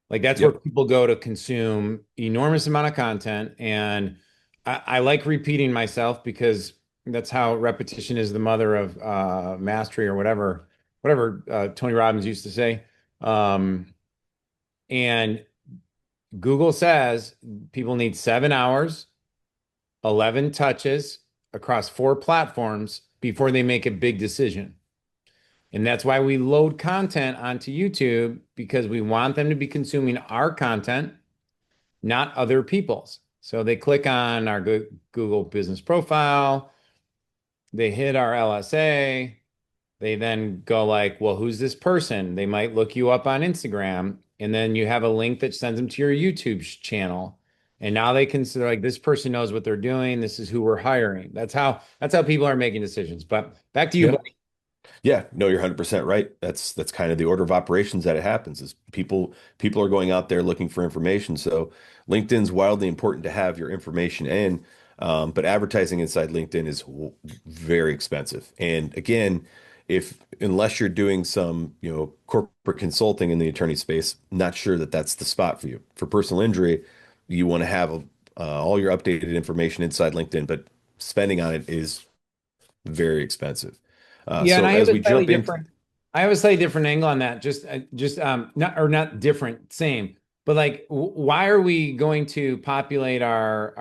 Like that's where Yep. people go to consume enormous amount of content. And I like repeating myself because that's how repetition is the mother of mastery or whatever Tony Robbins used to say. And Google says people need 7 hours, 11 touches across 4 platforms before they make a big decision. And that's why we load content onto YouTube because we want them to be consuming our content, not other people's. So they click on our Google business profile, they hit our LSA, they then go like, well, who's this person? They might look you up on Instagram, and then you have a link that sends them to your YouTube channel. And now they consider like this person knows what they're doing. This is who we're hiring. That's how people are making decisions. But back to you, Yep. buddy. Yeah, no, you're 100% right. That's kind of the order of operations that it happens is people are going out there looking for information. So LinkedIn's wildly important to have your information in, but advertising inside LinkedIn is very expensive. And again, if unless you're doing some, corporate consulting in the attorney space, not sure that that's the spot for you. For personal injury, you want to have all your updated information inside LinkedIn, but spending on it is very expensive. Yeah, and So I have as a we slightly jump into different I have a slightly different angle on that. Just not or not different, same. But like why are we going to populate our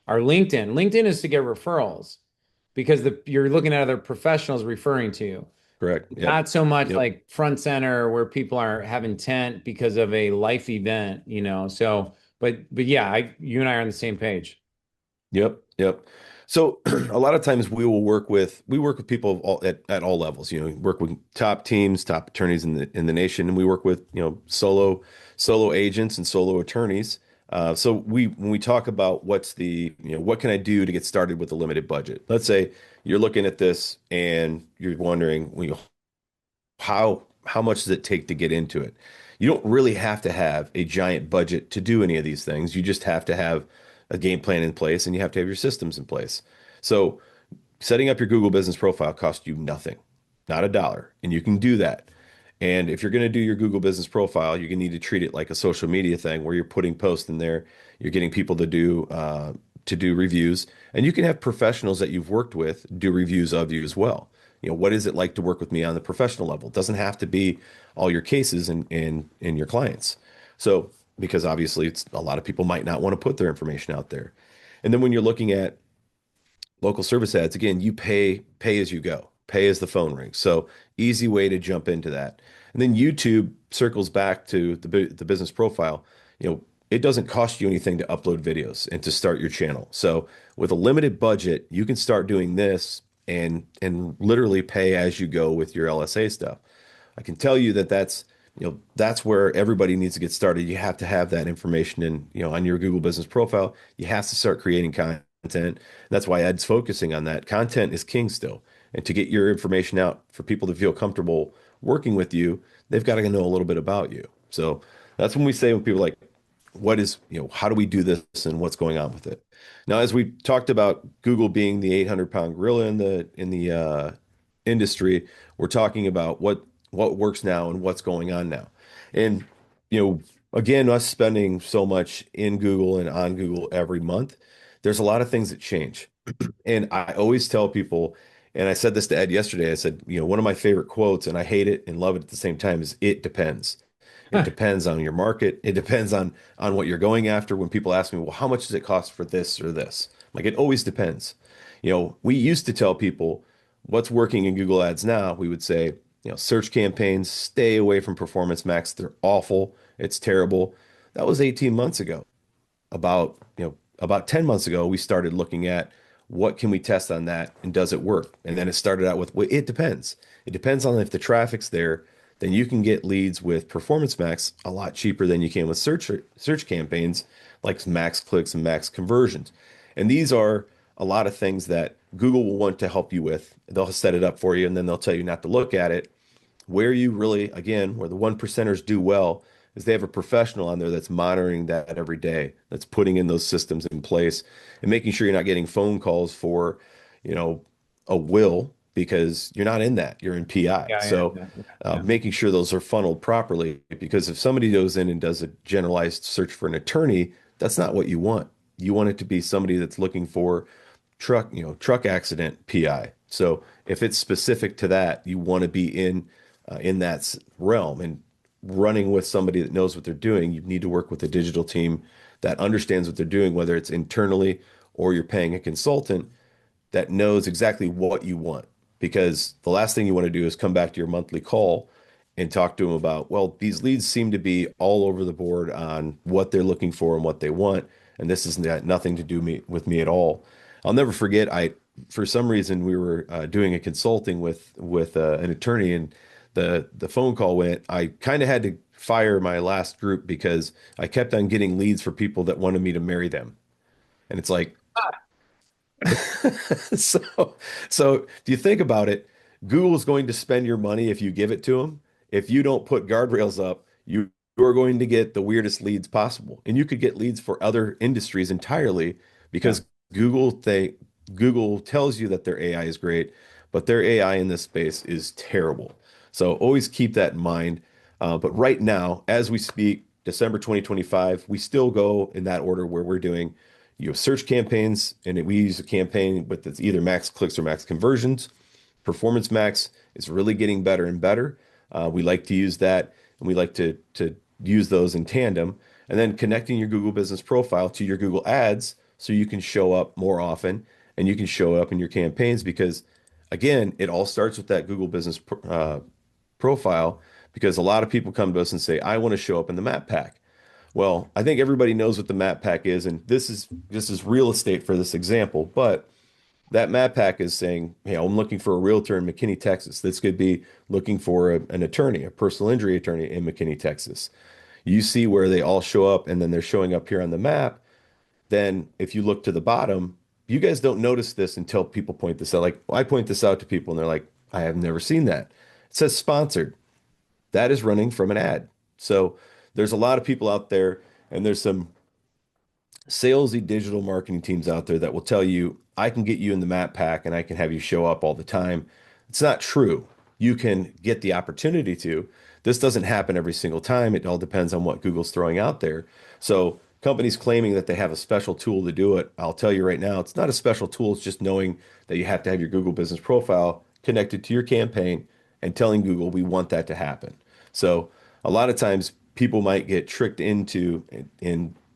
LinkedIn? LinkedIn is to get referrals because you're looking at other professionals referring to you. correct. Yep. Not so much Yep. like front center where people are have intent because of a life event. So but yeah, you and I are on the same page. Yep. Yep. So a lot of times we work with people at all levels. We work with top teams, top attorneys in the nation, and we work with, solo agents and solo attorneys. So when we talk about what can I do to get started with a limited budget? Let's say you're looking at this and you're wondering, how much does it take to get into it? You don't really have to have a giant budget to do any of these things. You just have to have a game plan in place and you have to have your systems in place. So setting up your Google business profile costs you nothing, not a dollar, and you can do that. And if you're going to do your Google business profile, you're going to need to treat it like a social media thing where you're putting posts in there, you're getting people to do reviews, and you can have professionals that you've worked with do reviews of you as well. What is it like to work with me on the professional level? It doesn't have to be all your cases and your clients. So, because obviously it's a lot of people might not want to put their information out there. And then when you're looking at local service ads, again, you pay as you go, pay as the phone rings. So easy way to jump into that. And then YouTube circles back to the business profile. It doesn't cost you anything to upload videos and to start your channel. So with a limited budget, you can start doing this and literally pay as you go with your LSA stuff. I can tell you that's where everybody needs to get started. You have to have that information on your Google business profile. You have to start creating content. That's why Ed's focusing on that. Content is king still. And to get your information out for people to feel comfortable working with you, they've got to know a little bit about you. So that's when people like, how do we do this and what's going on with it? Now, as we talked about Google being the 800-pound gorilla in the industry, we're talking about what works now and what's going on now. And again, us spending so much in Google and on Google every month, there's a lot of things that change. And I always tell people, and I said this to Ed yesterday, I said, one of my favorite quotes, and I hate it and love it at the same time, is it depends. It depends on your market. It depends on what you're going after. When people ask me, well, how much does it cost for this or this? Like it always depends. We used to tell people what's working in Google Ads now. We would say, search campaigns, stay away from Performance Max. They're awful. It's terrible. That was 18 months ago. About 10 months ago, we started looking at what can we test on that and does it work? And then it started out with, well, it depends. It depends on if the traffic's there, then you can get leads with Performance Max a lot cheaper than you can with search campaigns like max clicks and max conversions. And these are a lot of things that Google will want to help you with. They'll set it up for you and then they'll tell you not to look at it. Where you really, again, where the one percenters do well is they have a professional on there that's monitoring that every day, that's putting in those systems in place and making sure you're not getting phone calls for, you know, a will because you're not in that, you're in PI. Yeah, yeah, So yeah, yeah. making sure those are funneled properly because if somebody goes in and does a generalized search for an attorney, that's not what you want. You want it to be somebody that's looking for truck accident PI. So if it's specific to that, you want to be in that realm and running with somebody that knows what they're doing. You need to work with a digital team that understands what they're doing, whether it's internally or you're paying a consultant that knows exactly what you want. Because the last thing you want to do is come back to your monthly call and talk to them about, well, these leads seem to be all over the board on what they're looking for and what they want. And this has got nothing to do with me at all. I'll never forget, for some reason, we were doing a consulting with an attorney and the phone call went, I kind of had to fire my last group because I kept on getting leads for people that wanted me to marry them. And it's like, so, so if you think about it, Google's going to spend your money if you give it to them. If you don't put guardrails up, you're going to get the weirdest leads possible. And you could get leads for other industries entirely Yeah. because Google tells you that their AI is great, but their AI in this space is terrible. So always keep that in mind. But right now, as we speak, December 2025, we still go in that order where we're doing search campaigns, and we use a campaign with it's either max clicks or max conversions. Performance Max is really getting better and better. We like to use that, and we like to use those in tandem, and then connecting your Google Business Profile to your Google Ads so you can show up more often and you can show up in your campaigns because, again, it all starts with that Google Business Profile because a lot of people come to us and say, "I want to show up in the map pack." Well, I think everybody knows what the map pack is, and this is real estate for this example, but that map pack is saying, hey, I'm looking for a realtor in McKinney, Texas. This could be looking for an attorney, a personal injury attorney in McKinney, Texas. You see where they all show up and then they're showing up here on the map. Then if you look to the bottom, you guys don't notice this until people point this out. Like I point this out to people and they're like, I have never seen that. It says sponsored. That is running from an ad. So there's a lot of people out there and there's some salesy digital marketing teams out there that will tell you, I can get you in the map pack and I can have you show up all the time. It's not true. You can get the opportunity to. This doesn't happen every single time. It all depends on what Google's throwing out there. So companies claiming that they have a special tool to do it, I'll tell you right now, it's not a special tool. It's just knowing that you have to have your Google business profile connected to your campaign and telling Google, we want that to happen. So a lot of times people might get tricked into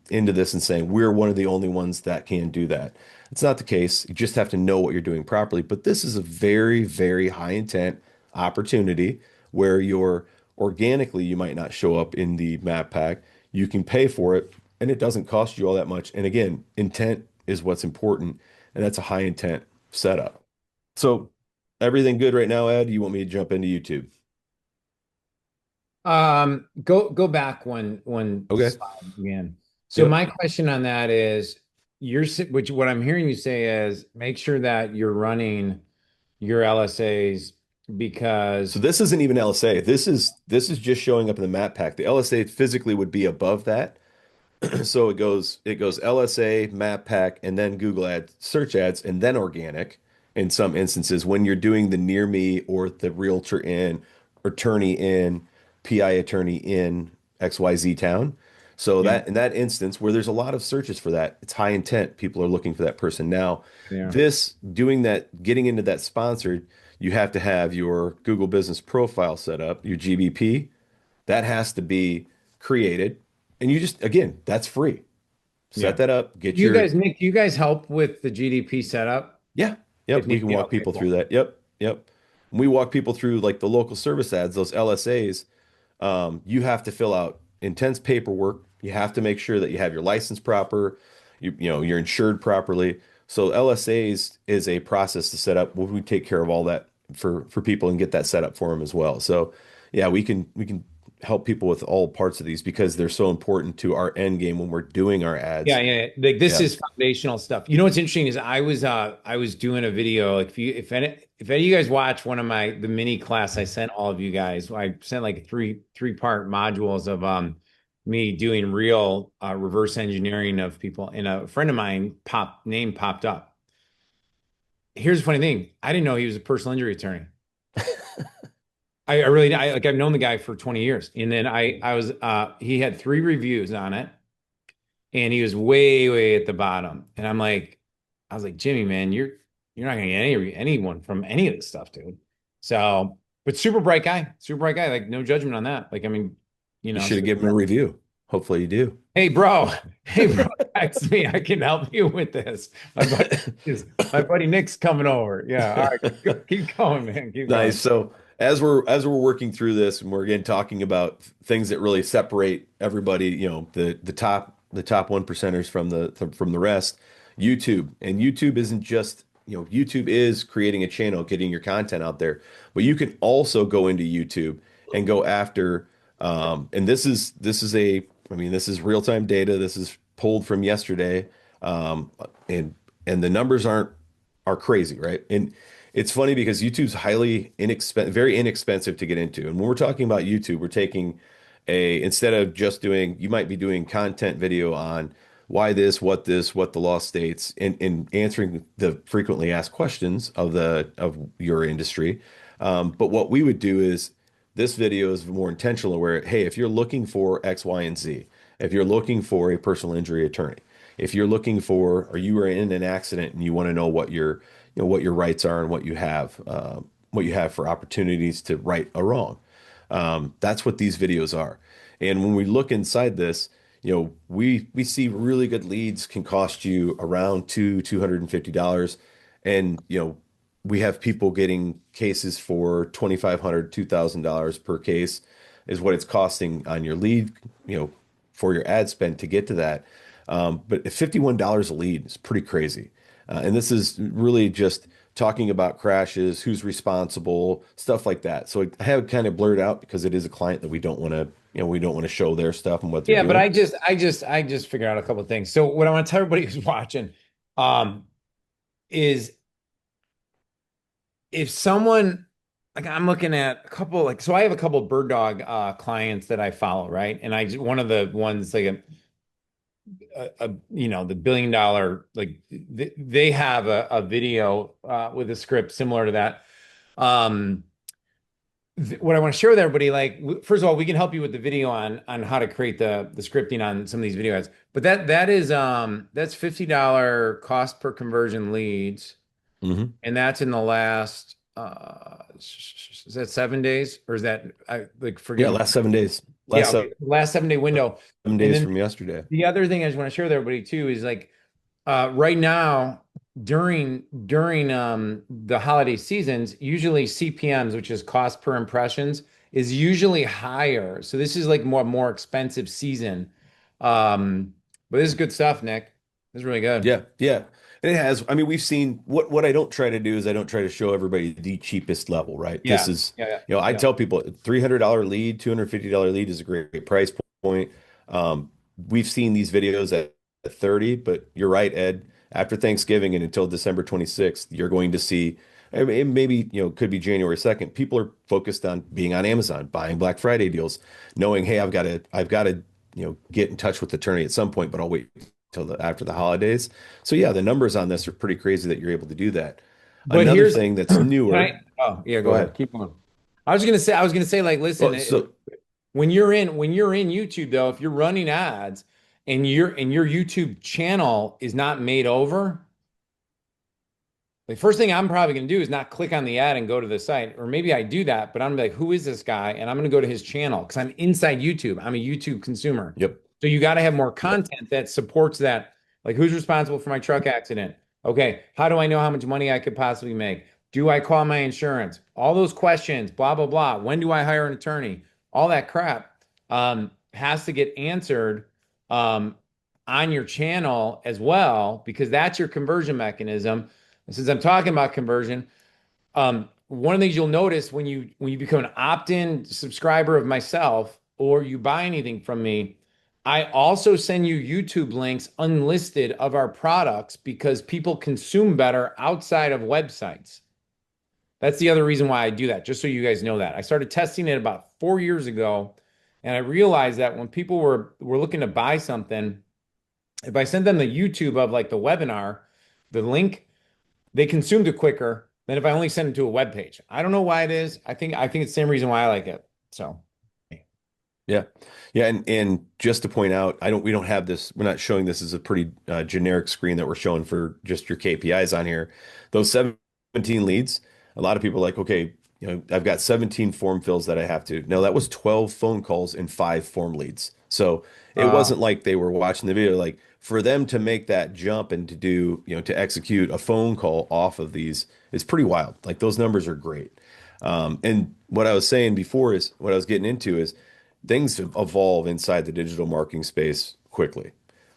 this and saying we're one of the only ones that can do that. It's not the case. You just have to know what you're doing properly. But this is a very, very high intent opportunity where organically you might not show up in the map pack. You can pay for it and it doesn't cost you all that much. And again, intent is what's important. And that's a high intent setup. So everything good right now, Ed? You want me to jump into YouTube? Go back one Okay. slide again. So Yep. my question on that is, which what I'm hearing you say is make sure that you're running your LSAs So because this isn't even LSA. This is just showing up in the map pack. The LSA physically would be above that. So it goes LSA, map pack, and then Google Ads, search ads, and then organic in some instances when you're doing the near me or the realtor in, attorney in, PI attorney in XYZ town. So yeah, that in that instance where there's a lot of searches for that, it's high intent. People are looking for that person now. yeah, This doing that, getting into that sponsored, you have to have your Google Business Profile set up, your GBP. That has to be created. And you just, again, that's free. Set yeah. that up, get You your, guys, Nick, do you guys help with the GDP setup? yeah, If yep, we need can be, walk okay, people through cool. that. Yep, yep. We walk people through like the local service ads, those LSAs. You have to fill out intense paperwork. You have to make sure that you have your license proper, you're insured properly. So LSAs is a process to set up. We take care of all that for people and get that set up for them as well. So yeah, we can help people with all parts of these because they're so important to our end game when we're doing our Yeah, ads. yeah. Like this Yeah. is foundational stuff. You know what's interesting is I was doing a video. Like if any of you guys watch one of the mini class I sent all of you guys, I sent like three-part modules of me doing real reverse engineering of people, and a friend of mine popped up. Here's the funny thing. I didn't know he was a personal injury attorney. I really like I've known the guy for 20 years. And then I was he had 3 reviews on it, and he was way at the bottom. And I was like, Jimmy, man, you're not gonna get anyone from any of this stuff, dude. So, but super bright guy, like no judgment on that. Like, I mean, You should so, have given them a review. Hopefully you do. hey, bro, hey, bro, text me. I can help you with this. My buddy, my buddy Nick's coming over. Yeah, all right, keep going, man, keep going. Nice. So as we're working through this and we're again talking about things that really separate everybody, the top one percenters from the rest, YouTube isn't just, YouTube is creating a channel, getting your content out there, but you can also go into YouTube and go after and this is real-time data. This is pulled from yesterday. Um and the numbers are crazy, right? And it's funny because YouTube's very inexpensive to get into. And when we're talking about YouTube, we're taking instead of just you might be doing content video on why what the law states, and answering the frequently asked questions of your industry. But what we would do is this video is more intentional where, hey, if you're looking for X, Y, and Z, if you're looking for a personal injury attorney, if you're looking for, or you are in an accident and you want to know what your rights are and what you have for opportunities to right a wrong. That's what these videos are. And when we look inside this, we see really good leads can cost you around $250. And, we have people getting cases for $2,500, $2,000 per case is what it's costing on your lead, for your ad spend to get to that. But $51 a lead is pretty crazy. And this is really just talking about crashes, who's responsible, stuff like that. So I have kind of blurred out because it is a client that we don't want to show their stuff and what they're Yeah, but doing. I just figured out a couple of things. So what I want to tell everybody who's watching, um, is if someone like I'm looking at a couple like so I have a couple bird dog clients that I follow, right? And one of the ones like the $1 billion like they have a video with a script similar to that. Um, what I want to share with everybody, like first of all, we can help you with the video on how to create the scripting on some of these video ads. But that's $50 cost per conversion leads. Hmm. And that's in the last is that 7 days or is that I like Yeah, forgive me. last 7 days. Yeah, Last okay. Last 7 day window. 7 days And then from yesterday. the other thing I just want to share with everybody too is like right now during the holiday seasons, usually CPMs, which is cost per impressions, is usually higher. So this is like more expensive season. But this is good stuff, Nick. This is really good. Yeah, yeah. And it has, I mean, we've seen what I don't try to do is I don't try to show everybody the cheapest level, right? This Yeah. is, Yeah. Yeah. I Yeah. tell people $300 lead, $250 lead is a great price point. Um, we've seen these videos at 30, but you're right, Ed. After Thanksgiving and until December 26th, you're going to see, I mean, maybe, it could be January 2nd. People are focused on being on Amazon, buying Black Friday deals, knowing, hey, I've got to, get in touch with the attorney at some point, but I'll wait till after the holidays. So yeah, the numbers on this are pretty crazy that you're able to do that. But Another here's thing that's can newer, I? Oh, yeah, go go ahead. ahead. Keep going. I was gonna say, like, listen, Well, so when you're in YouTube though, if you're running ads and your YouTube channel is not made over, the first thing I'm probably going to do is not click on the ad and go to the site. Or maybe I do that, but I'm like, who is this guy? And I'm going to go to his channel because I'm inside YouTube. I'm a YouTube consumer. yep, So you got to have more yep, content that supports that. Like, who's responsible for my truck accident? Okay. How do I know how much money I could possibly make? Do I call my insurance? All those questions, blah, blah, blah. When do I hire an attorney? All that crap has to get answered um, on your channel as well, because that's your conversion mechanism. And since I'm talking about conversion, one of the things you'll notice when you become an opt-in subscriber of myself or you buy anything from me, I also send you YouTube links unlisted of our products because people consume better outside of websites. That's the other reason why I do that, just so you guys know that. I started testing it about 4 years ago, and I realized that when people were looking to buy something, if I sent them the YouTube of like the webinar, the link, they consumed it quicker than if I only send it to a web page. I don't know why it is. I think it's the same reason why I like it. So, Yeah. Yeah. And just to point out, we don't have this, we're not showing this as a pretty generic screen that we're showing for just your KPIs on here. Those 17 leads, a lot of people are like, okay, I've got 17 form fills that I have to. No, that was 12 phone calls and 5 form leads. So it uh, wasn't like they were watching the video. Like for them to make that jump and to do, to execute a phone call off of these is pretty wild. Like those numbers are great. And what I was saying before is what I was getting into is things evolve inside the digital marketing space quickly.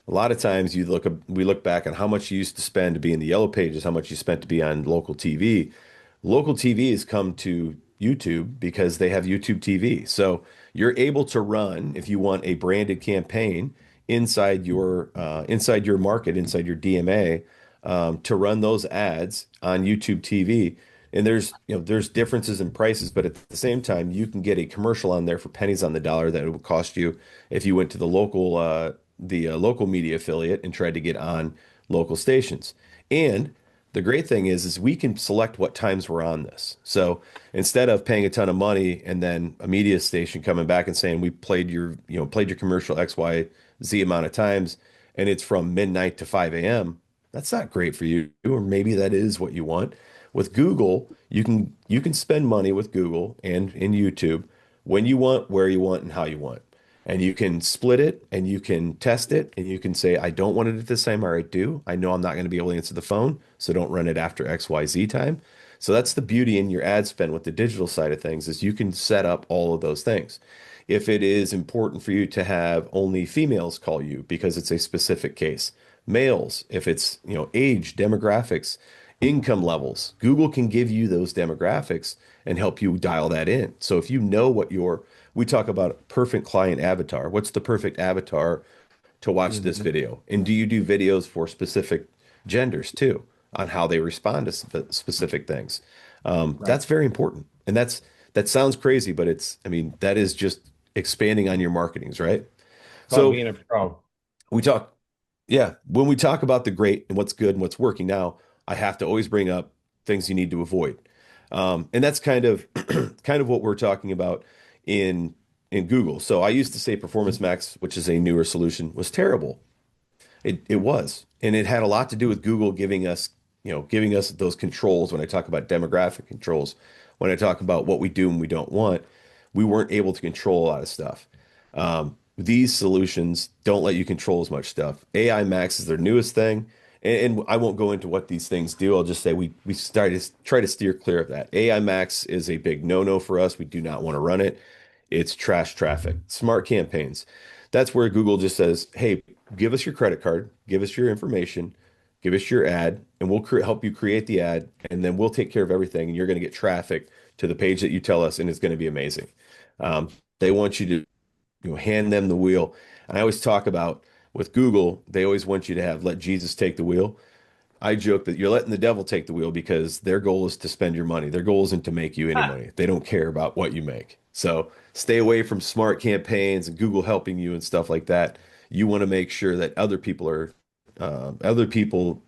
A lot of times we look back on how much you used to spend to be in the yellow pages, how much you spent to be on local TV. Local TV has come to YouTube because they have YouTube TV. So you're able to run, if you want a branded campaign inside your market, inside your DMA, to run those ads on YouTube TV. And there's differences in prices, but at the same time, you can get a commercial on there for pennies on the dollar that it would cost you if you went to the local media affiliate and tried to get on local stations. And the great thing is we can select what times we're on this. So instead of paying a ton of money and then a media station coming back and saying we played your commercial X, Y, Z amount of times, and it's from midnight to 5 a.m., that's not great for you, or maybe that is what you want. With Google, you can spend money with Google and in YouTube when you want, where you want, and how you want. And you can split it and you can test it and you can say, I don't want it at this time, or I do. I know I'm not going to be able to answer the phone, so don't run it after XYZ time. So that's the beauty in your ad spend with the digital side of things is you can set up all of those things. If it is important for you to have only females call you because it's a specific case, males, if it's, age, demographics, income levels, Google can give you those demographics and help you dial that in. So if you know we talk about perfect client avatar. What's the perfect avatar to watch this mhm. video? And do you do videos for specific genders too on how they respond to specific things? Right. That's very important. And that sounds crazy, but I mean, that is just expanding on your marketings, right? Called So being a pro. we talk, yeah, when we talk about the great and what's good and what's working now, I have to always bring up things you need to avoid. And that's kind of kind of what we're talking about in in Google. So I used to say Performance Max, which is a newer solution, was terrible. It was, and it had a lot to do with Google giving us those controls. When I talk about demographic controls, when I talk about what we do and we don't want, we weren't able to control a lot of stuff. These solutions don't let you control as much stuff. AI Max is their newest thing, and I won't go into what these things do. I'll just say we started to try to steer clear of that. AI Max is a big no-no for us. We do not want to run it. It's trash traffic. Smart campaigns. That's where Google just says, "Hey, give us your credit card, give us your information, give us your ad, and we'll help you create the ad, and then we'll take care of everything, and you're going to get traffic to the page that you tell us, and it's going to be amazing." They want you to hand them the wheel. And I always talk about with Google, they always want you to let Jesus take the wheel. I joke that you're letting the devil take the wheel because their goal is to spend your money. Their goal isn't to make you any Ah, money. They don't care about what you make. So stay away from smart campaigns and Google helping you and stuff like that. You want to make sure that other people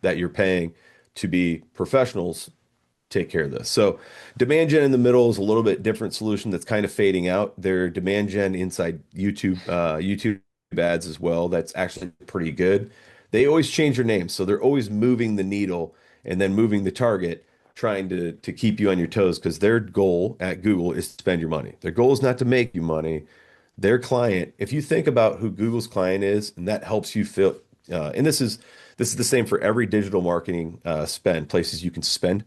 that you're paying to be professionals take care of this. So demand gen in the middle is a little bit different solution that's kind of fading out. Their demand gen inside YouTube ads as well. That's actually pretty good. They always change their names, so they're always moving the needle and then moving the target, trying to keep you on your toes because their goal at Google is to spend your money. Their goal is not to make you money. Their client, if you think about who Google's client is, and that helps you feel, and this is the same for every digital marketing spend, places you can spend.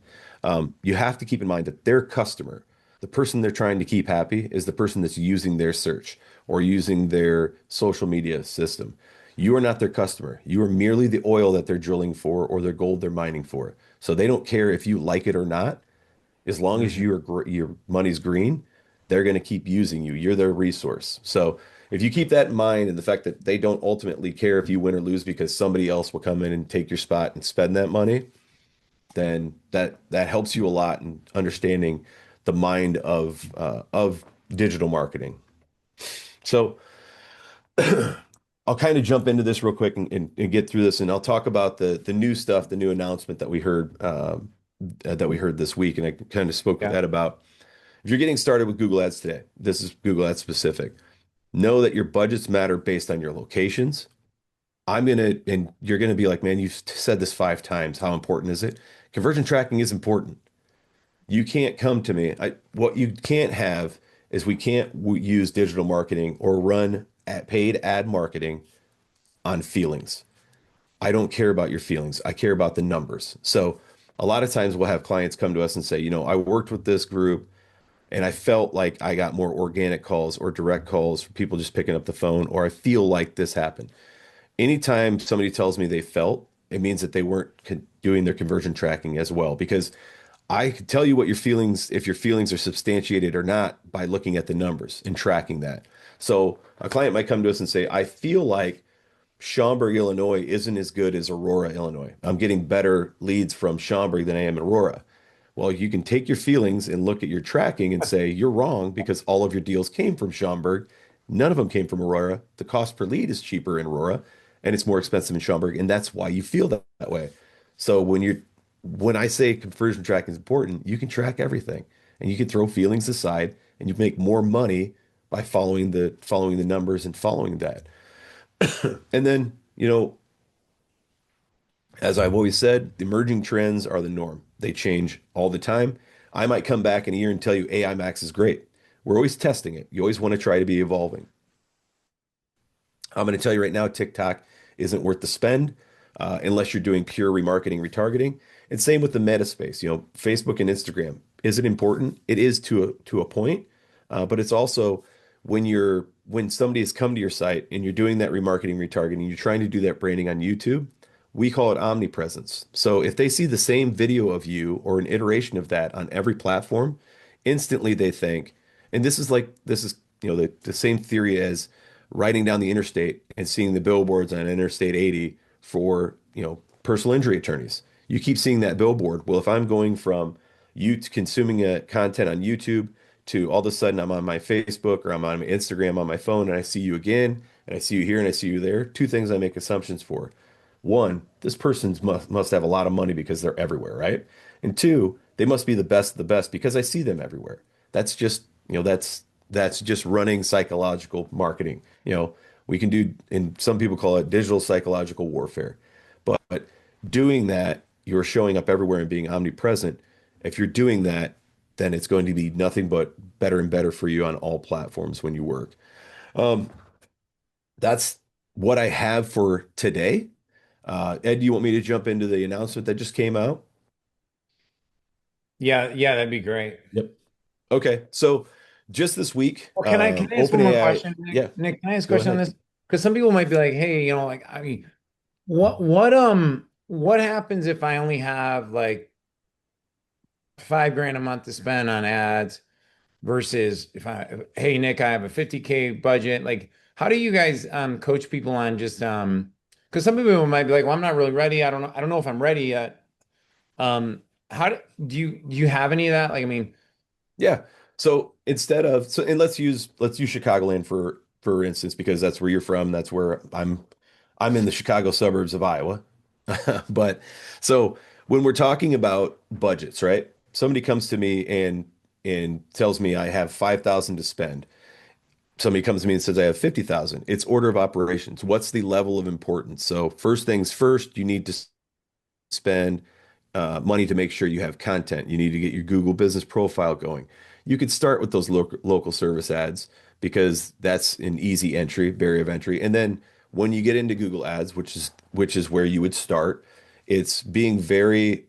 You have to keep in mind that their customer, the person they're trying to keep happy, is the person that's using their search or using their social media system. You are not their customer. You are merely the oil that they're drilling for or their gold they're mining for. So they don't care if you like it or not. As long as mhm. your money's green, they're going to keep using you. You're their resource. So if you keep that in mind and the fact that they don't ultimately care if you win or lose because somebody else will come in and take your spot and spend that money, then that helps you a lot in understanding the mind of digital marketing. So I'll kind of jump into this real quick and get through this, and I'll talk about the new stuff, the new announcement that we heard this week, and I kind of spoke with Yeah. that about if you're getting started with Google Ads today. This is Google Ads specific. Know that your budgets matter based on your locations. And you're gonna be like, man, you've said this 5 times. How important is it? Conversion tracking is important. You can't come to me. What you can't have is we can't use digital marketing or run at paid ad marketing on feelings. I don't care about your feelings. I care about the numbers. So a lot of times we'll have clients come to us and say, I worked with this group and I felt like I got more organic calls or direct calls from people just picking up the phone, or I feel like this happened. Anytime somebody tells me they felt, it means that they weren't doing their conversion tracking as well, because I can tell you what your feelings, if your feelings are substantiated or not, by looking at the numbers and tracking that. So a client might come to us and say, I feel like Schaumburg, Illinois isn't as good as Aurora, Illinois. I'm getting better leads from Schaumburg than I am in Aurora. Well, you can take your feelings and look at your tracking and say, you're wrong because all of your deals came from Schaumburg. None of them came from Aurora. The cost per lead is cheaper in Aurora and it's more expensive in Schaumburg. And that's why you feel that way. So when I say conversion tracking is important, you can track everything and you can throw feelings aside and you make more money by following the numbers and following that. And then, as I've always said, the emerging trends are the norm. They change all the time. I might come back in a year and tell you AI Max is great. We're always testing it. You always want to try to be evolving. I'm going to tell you right now, TikTok isn't worth the spend unless you're doing pure remarketing, retargeting. And same with the meta space. Facebook and Instagram. Is it important? It is to a point, but it's also when somebody has come to your site and you're doing that remarketing, retargeting, you're trying to do that branding on YouTube. We call it omnipresence. So if they see the same video of you or an iteration of that on every platform, instantly they think, and this is the same theory as riding down the interstate and seeing the billboards on Interstate 80 for, personal injury attorneys. You keep seeing that billboard. Well, if I'm going from you to consuming content on YouTube to all of a sudden I'm on my Facebook or I'm on my Instagram on my phone and I see you again and I see you here and I see you there, two things I make assumptions for. One, this person must have a lot of money because they're everywhere, right? And two, they must be the best of the best because I see them everywhere. That's just, that's just running psychological marketing. We can do, and some people call it digital psychological warfare. But doing that, you're showing up everywhere and being omnipresent. If you're doing that, then it's going to be nothing but better and better for you on all platforms when you work. Um, that's what I have for today. Ed, do you want me to jump into the announcement that just came out? Yeah, yeah, that'd be great. Yep. Okay. So just this week, Well, can I ask one more OpenAI, question, Nick? yeah, Nick, can I ask a go question on ahead. this? Because some people might be like, hey, like, I mean, what happens if I only have like 5 grand a month to spend on ads versus hey Nick, I have a 50K budget. Like, how do you guys coach people on just because some people might be like, well, I'm not really ready. I don't know if I'm ready yet. How do you have any of that? Like, I mean, Yeah. So and let's use Chicagoland for instance, because that's where you're from. That's where I'm in the Chicago suburbs of Iowa. But so when we're talking about budgets, right? Somebody comes to me and tells me I have 5,000 to spend. Somebody comes to me and says I have 50,000. It's order of operations. What's the level of importance? So first things first, you need to spend money to make sure you have content. You need to get your Google business profile going. You could start with those local service ads because that's an easy entry, barrier of entry. And then when you get into Google ads, which is where you would start, it's being very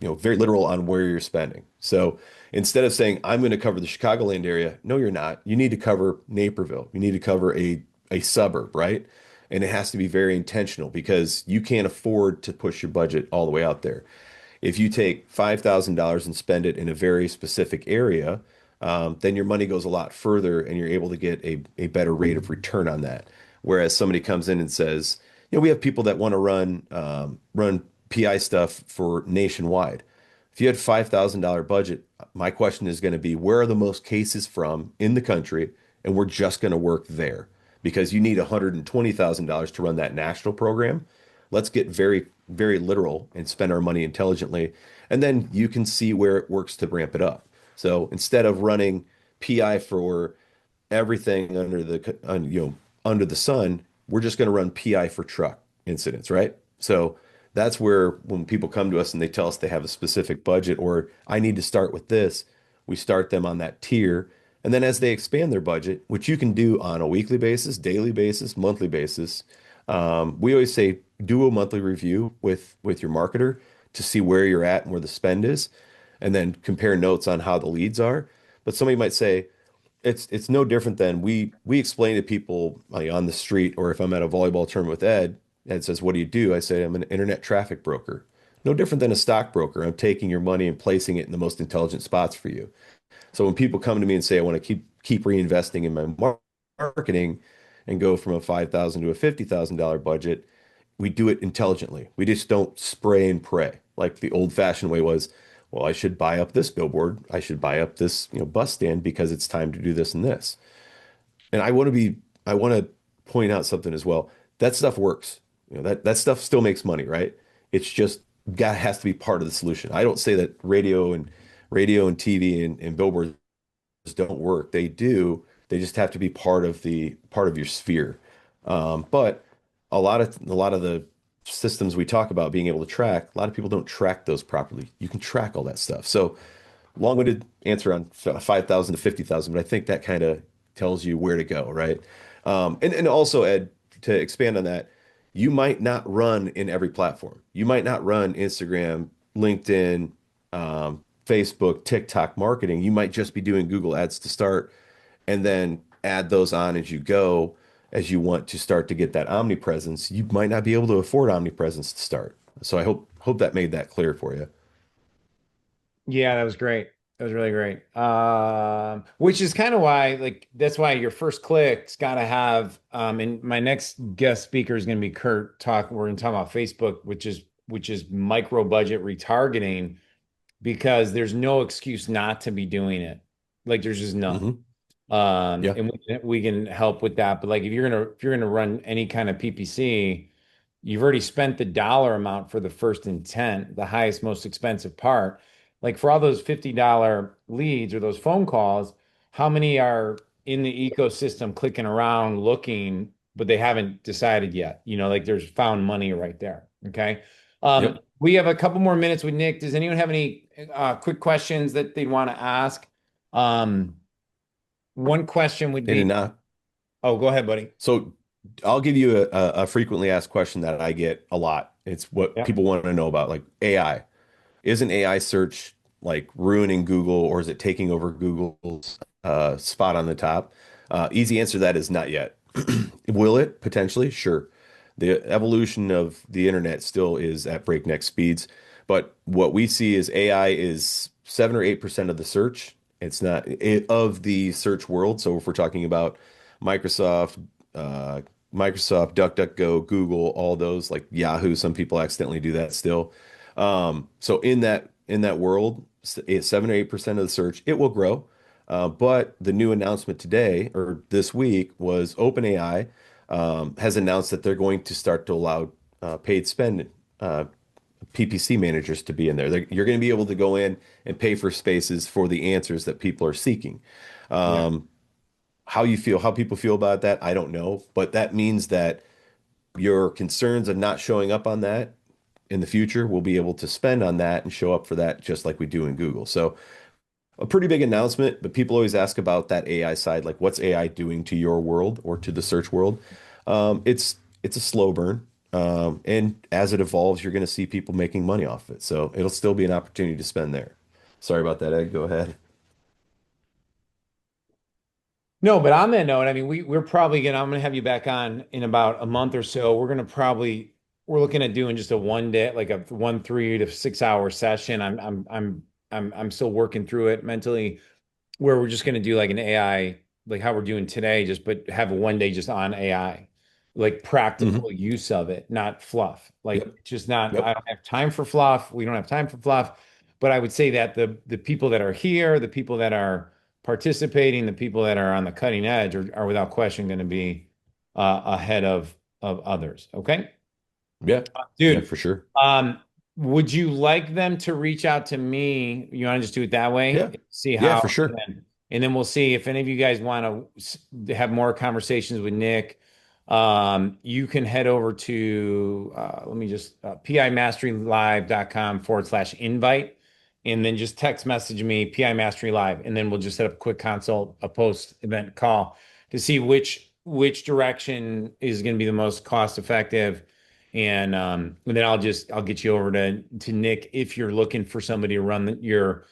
literal on where you're spending. So instead of saying I'm going to cover the Chicagoland area, no, you're not. You need to cover Naperville. You need to cover a suburb, right? And it has to be very intentional because you can't afford to push your budget all the way out there. If you take $5,000 and spend it in a very specific area, then your money goes a lot further and you're able to get a better rate of return on that. Whereas somebody comes in and says, we have people that want to run PI stuff for nationwide. If you had $5,000 budget, my question is going to be, where are the most cases from in the country? And we're just going to work there because you need $120,000 to run that national program. Let's get very, very literal and spend our money intelligently. And then you can see where it works to ramp it up. So instead of running PI for everything under the sun, we're just going to run PI for truck incidents, right? So that's where when people come to us and they tell us they have a specific budget or I need to start with this, we start them on that tier. And then as they expand their budget, which you can do on a weekly basis, daily basis, monthly basis, we always say do a monthly review with your marketer to see where you're at and where the spend is, and then compare notes on how the leads are. But somebody might say, it's no different than we explain to people like on the street, or if I'm at a volleyball tournament with Ed, Ed says, "What do you do?" I say, "I'm an internet traffic broker." No different than a stockbroker. I'm taking your money and placing it in the most intelligent spots for you. So when people come to me and say, "I want to keep reinvesting in my marketing and go from a $5,000 to a $50,000 budget," we do it intelligently. We just don't spray and pray like the old-fashioned way was. Well, I should buy up this billboard. I should buy up this, bus stand because it's time to do this and this. And I want to point out something as well. That stuff works. That stuff still makes money, right? It's just got has to be part of the solution. I don't say that radio and TV and billboards don't work. They do. They just have to be part of your sphere. But a lot of the systems we talk about being able to track, a lot of people don't track those properly. You can track all that stuff. So long-winded answer on 5,000 to 50,000, but I think that kind of tells you where to go, right? And also, Ed, to expand on that, you might not run in every platform. You might not run Instagram, LinkedIn, Facebook, TikTok marketing. You might just be doing Google ads to start and then add those on as you go, as you want to start to get that omnipresence. You might not be able to afford omnipresence to start. So I hope that made that clear for you. Yeah, that was great. That was really great. Which is kind of why, like, that's why your first click's got to have. And my next guest speaker is going to be Kurt. We're going to talk about Facebook, which is micro budget retargeting, because there's no excuse not to be doing it. Like, there's just none. Hmm. Yeah. And we can help with that. But like, if you're gonna run any kind of PPC, you've already spent the dollar amount for the first intent, the highest, most expensive part. Like for all those $50 leads or those phone calls, how many are in the ecosystem clicking around looking, but they haven't decided yet? Like there's found money right there. Okay. Yep. We have a couple more minutes with Nick. Does anyone have any quick questions that they want to ask? Um, one question would In be, and out. oh, go ahead, buddy. So I'll give you a frequently asked question that I get a lot. It's what Yeah. people want to know about, like AI. Isn't AI search like ruining Google, or is it taking over Google's spot on the top? Easy answer to that is not yet. Will it potentially? Sure. The evolution of the internet still is at breakneck speeds, but what we see is AI is 7 or 8% of the search. It's not of the search world. So if we're talking about Microsoft, uh, Microsoft, DuckDuckGo, Google, all those like Yahoo, some people accidentally do that still. So in that world, it's 7 or 8% of the search. It will grow. But the new announcement today or this week was OpenAI has announced that they're going to start to allow paid spend PPC managers to be in there. You're going to be able to go in and pay for spaces for the answers that people are seeking. Yeah. Um, how people feel about that, I don't know, but that means that your concerns of not showing up on that in the future will be able to spend on that and show up for that just like we do in Google. So a pretty big announcement, but people always ask about that AI side, like what's AI doing to your world or to the search world? It's a slow burn. And as it evolves, you're going to see people making money off it. So it'll still be an opportunity to spend there. Sorry about that, Ed. Go ahead. No, but on that note, I mean, I'm gonna have you back on in about a month or so. We're looking at doing just a one day, like a 1 3 to 6 hour session. I'm still working through it mentally. where we're just going to do like an AI, like how we're doing today, just but have a one day just on AI, like Hmm. practical use of it, not fluff. Like Yep. just not, I Yep. don't have time for fluff. We don't have time for fluff. But I would say that the people that are here, the people that are participating, the people that are on the cutting edge are without question going to be ahead of others. Okay. Yeah. Yeah, Dude, for sure. um, would you like them to reach out to me? You want to just do it that way? Yeah. See Yeah, how, for sure. and then we'll see if any of you guys want to have more conversations with Nick. You can head over to, let me just, pimasterylive.com/invite, and then just text message me PI Mastery Live, and then we'll just set up a quick consult, a post event call to see which direction is going to be the most cost effective and then I'll get you over to Nick if you're looking for somebody to run your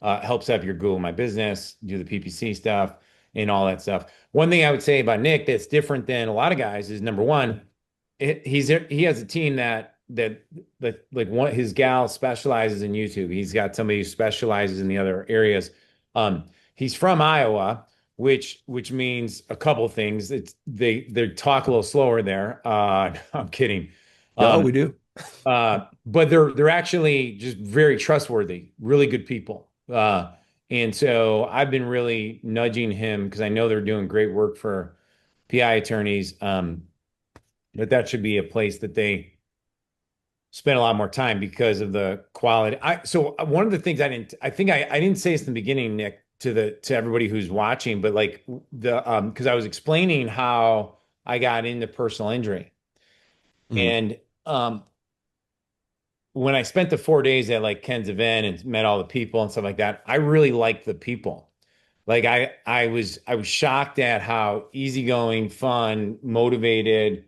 help set up your Google My Business, do the PPC stuff and all that stuff. One thing I would say about Nick that's different than a lot of guys is number one, he has a team that like one his gal specializes in YouTube. He's got somebody who specializes in the other areas. He's from Iowa, which means a couple of things. They talk a little slower there. I'm kidding. No, Um, we do. but they're actually just very trustworthy, really good people. And so I've been really nudging him because I know they're doing great work for PI attorneys. But that should be a place that they spend a lot more time because of the quality. So one of the things I didn't say this in the beginning, Nick, to everybody who's watching, but like the because I was explaining how I got into personal injury. Mhm. And when I spent the 4 days at like Ken's event and met all the people and stuff like that, I really liked the people. Like I was shocked at how easygoing, fun, motivated,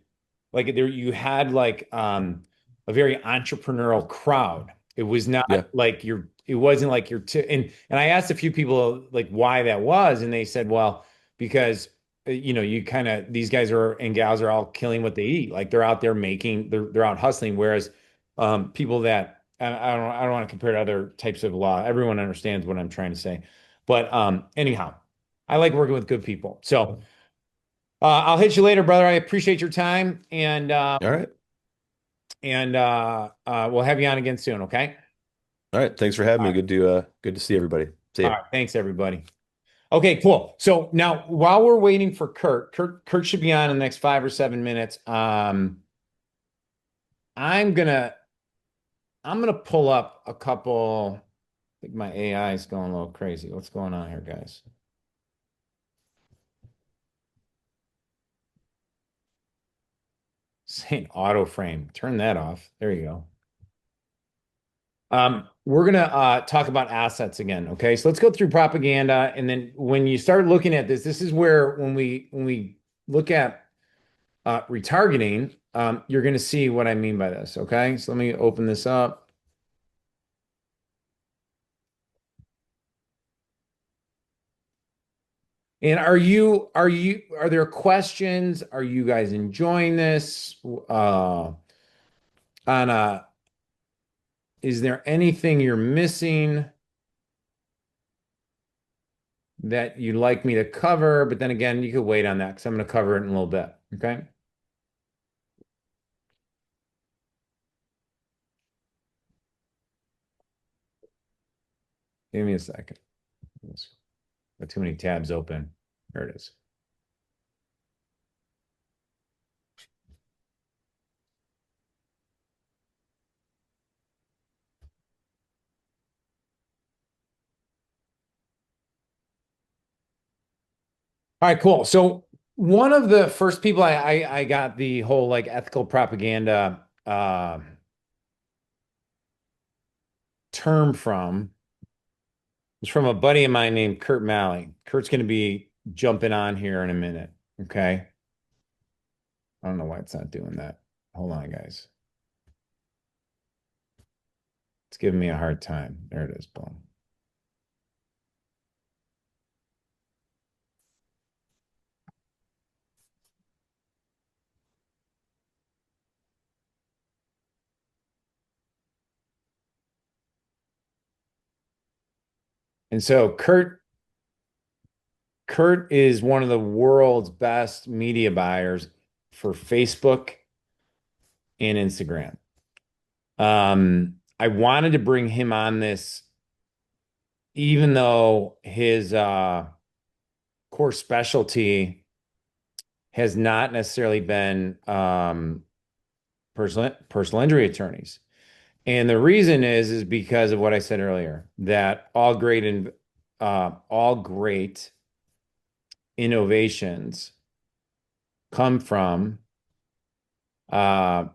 like there you had like a very entrepreneurial crowd. It was not Yeah. like it wasn't like and I asked a few people like why that was, and they said, well, because you kind of these guys are and gals are all killing what they eat. Like they're out there making, they're out hustling, whereas people that I don't want to compare to other types of law. Everyone understands what I'm trying to say. But anyhow, I like working with good people. So I'll hit you later, brother. I appreciate your time, All right. and we'll have you on again soon. Okay. All right. Thanks for having All me. right. Good to see everybody. See All ya. right. Thanks, everybody. Okay, cool. So now, while we're waiting for Kurt should be on in the next 5 or 7 minutes. I'm gonna I'm gonna pull up a couple. I think my AI is going a little crazy. What's going on here, guys? Saying auto frame. Turn that off. There you go. We're gonna talk about assets again. Okay, so let's go through propaganda, and then when you start looking at this is where when we look at retargeting, you're gonna see what I mean by this. Okay, so let me open this up. And are there questions? Are you guys enjoying this? On is there anything you're missing that you'd like me to cover? But then again, you could wait on that because I'm going to cover it in a little bit. Okay. Give me a second. Got too many tabs open. There it is. All right, cool. So one of the first people I got the whole like ethical propaganda term from was from a buddy of mine named Kurt Malley. Kurt's going to be jumping on here in a minute. Okay. I don't know why it's not doing that. Hold on, guys. It's giving me a hard time. There it is. Boom. And so Kurt Kurt is one of the world's best media buyers for Facebook and Instagram. I wanted to bring him on this, even though his core specialty has not necessarily been personal injury attorneys. And the reason is because of what I said earlier, that all great innovations come from uh,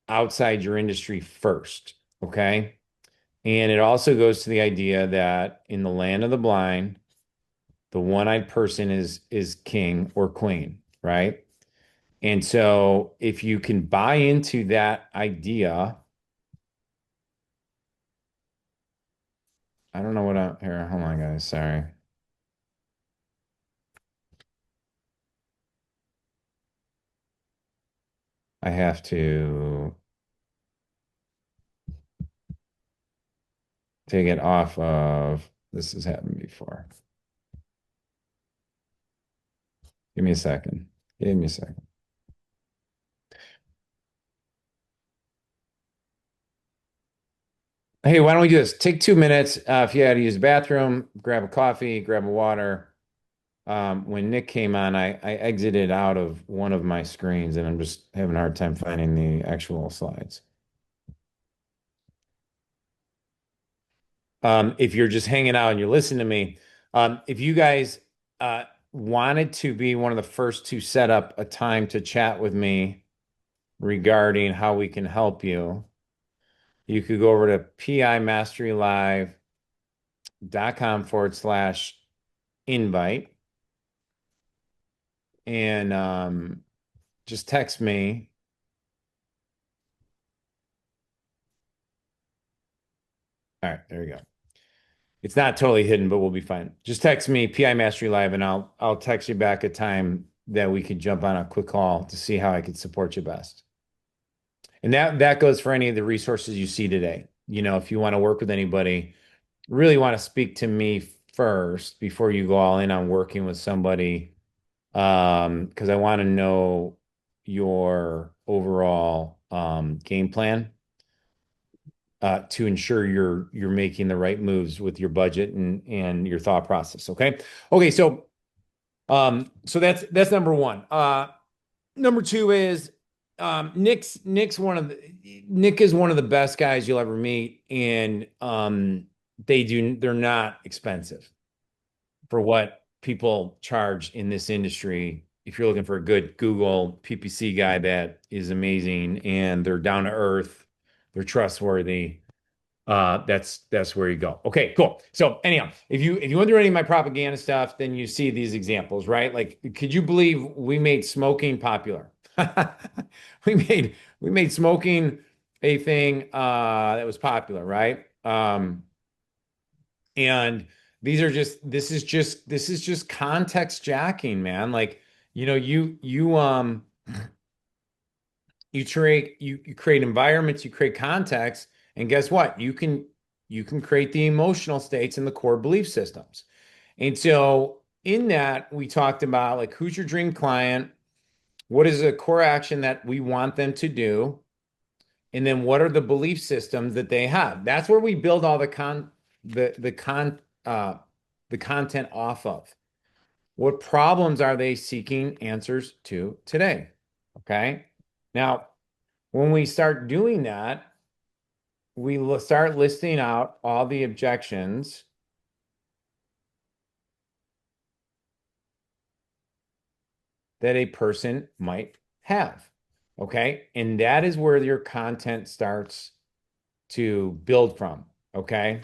outside your industry first. Okay. And it also goes to the idea that in the land of the blind, the one-eyed person is king or queen, right? And so if you can buy into that idea, I don't know what I'm here. Hold on, guys. Sorry. I have to take it off of this has happened before. Give me a second. Give me a second. Hey, why don't we do this? Take 2 minutes. If you had to use the bathroom, grab a coffee, grab a water. When Nick came on, I exited out of one of my screens and I'm just having a hard time finding the actual slides. If you're just hanging out and you're listening to me, if you guys wanted to be one of the first to set up a time to chat with me regarding how we can help you, you could go over to pimasterylive.com/invite and just text me. All right, there you go. It's not totally hidden, but we'll be fine. Just text me PI Mastery Live, and I'll text you back a time that we could jump on a quick call to see how I could support you best. And that goes for any of the resources you see today. You know, if you want to work with anybody, really want to speak to me first before you go all in on working with somebody, because I want to know your overall game plan to ensure you're making the right moves with your budget and your thought process. Okay. Okay. So that's number one. Number two is Nick is one of the best guys you'll ever meet, and they're not expensive for what people charge in this industry. If you're looking for a good Google PPC guy that is amazing and they're down to earth, they're trustworthy. That's where you go. Okay, cool. So anyhow, if you went through any of my propaganda stuff, then you see these examples, right? Like, could you believe we made smoking popular? We made smoking a thing that was popular, right? And this is just context jacking, man. Like, you create environments, you create context, and guess what? You can create the emotional states and the core belief systems. And so in that, we talked about like who's your dream client, what is a core action that we want them to do, and then what are the belief systems that they have. That's where we build all uh the content off of. What problems are they seeking answers to today? Okay. Now, when we start doing that, we start listing out all the objections that a person might have. Okay. And that is where your content starts to build from. Okay.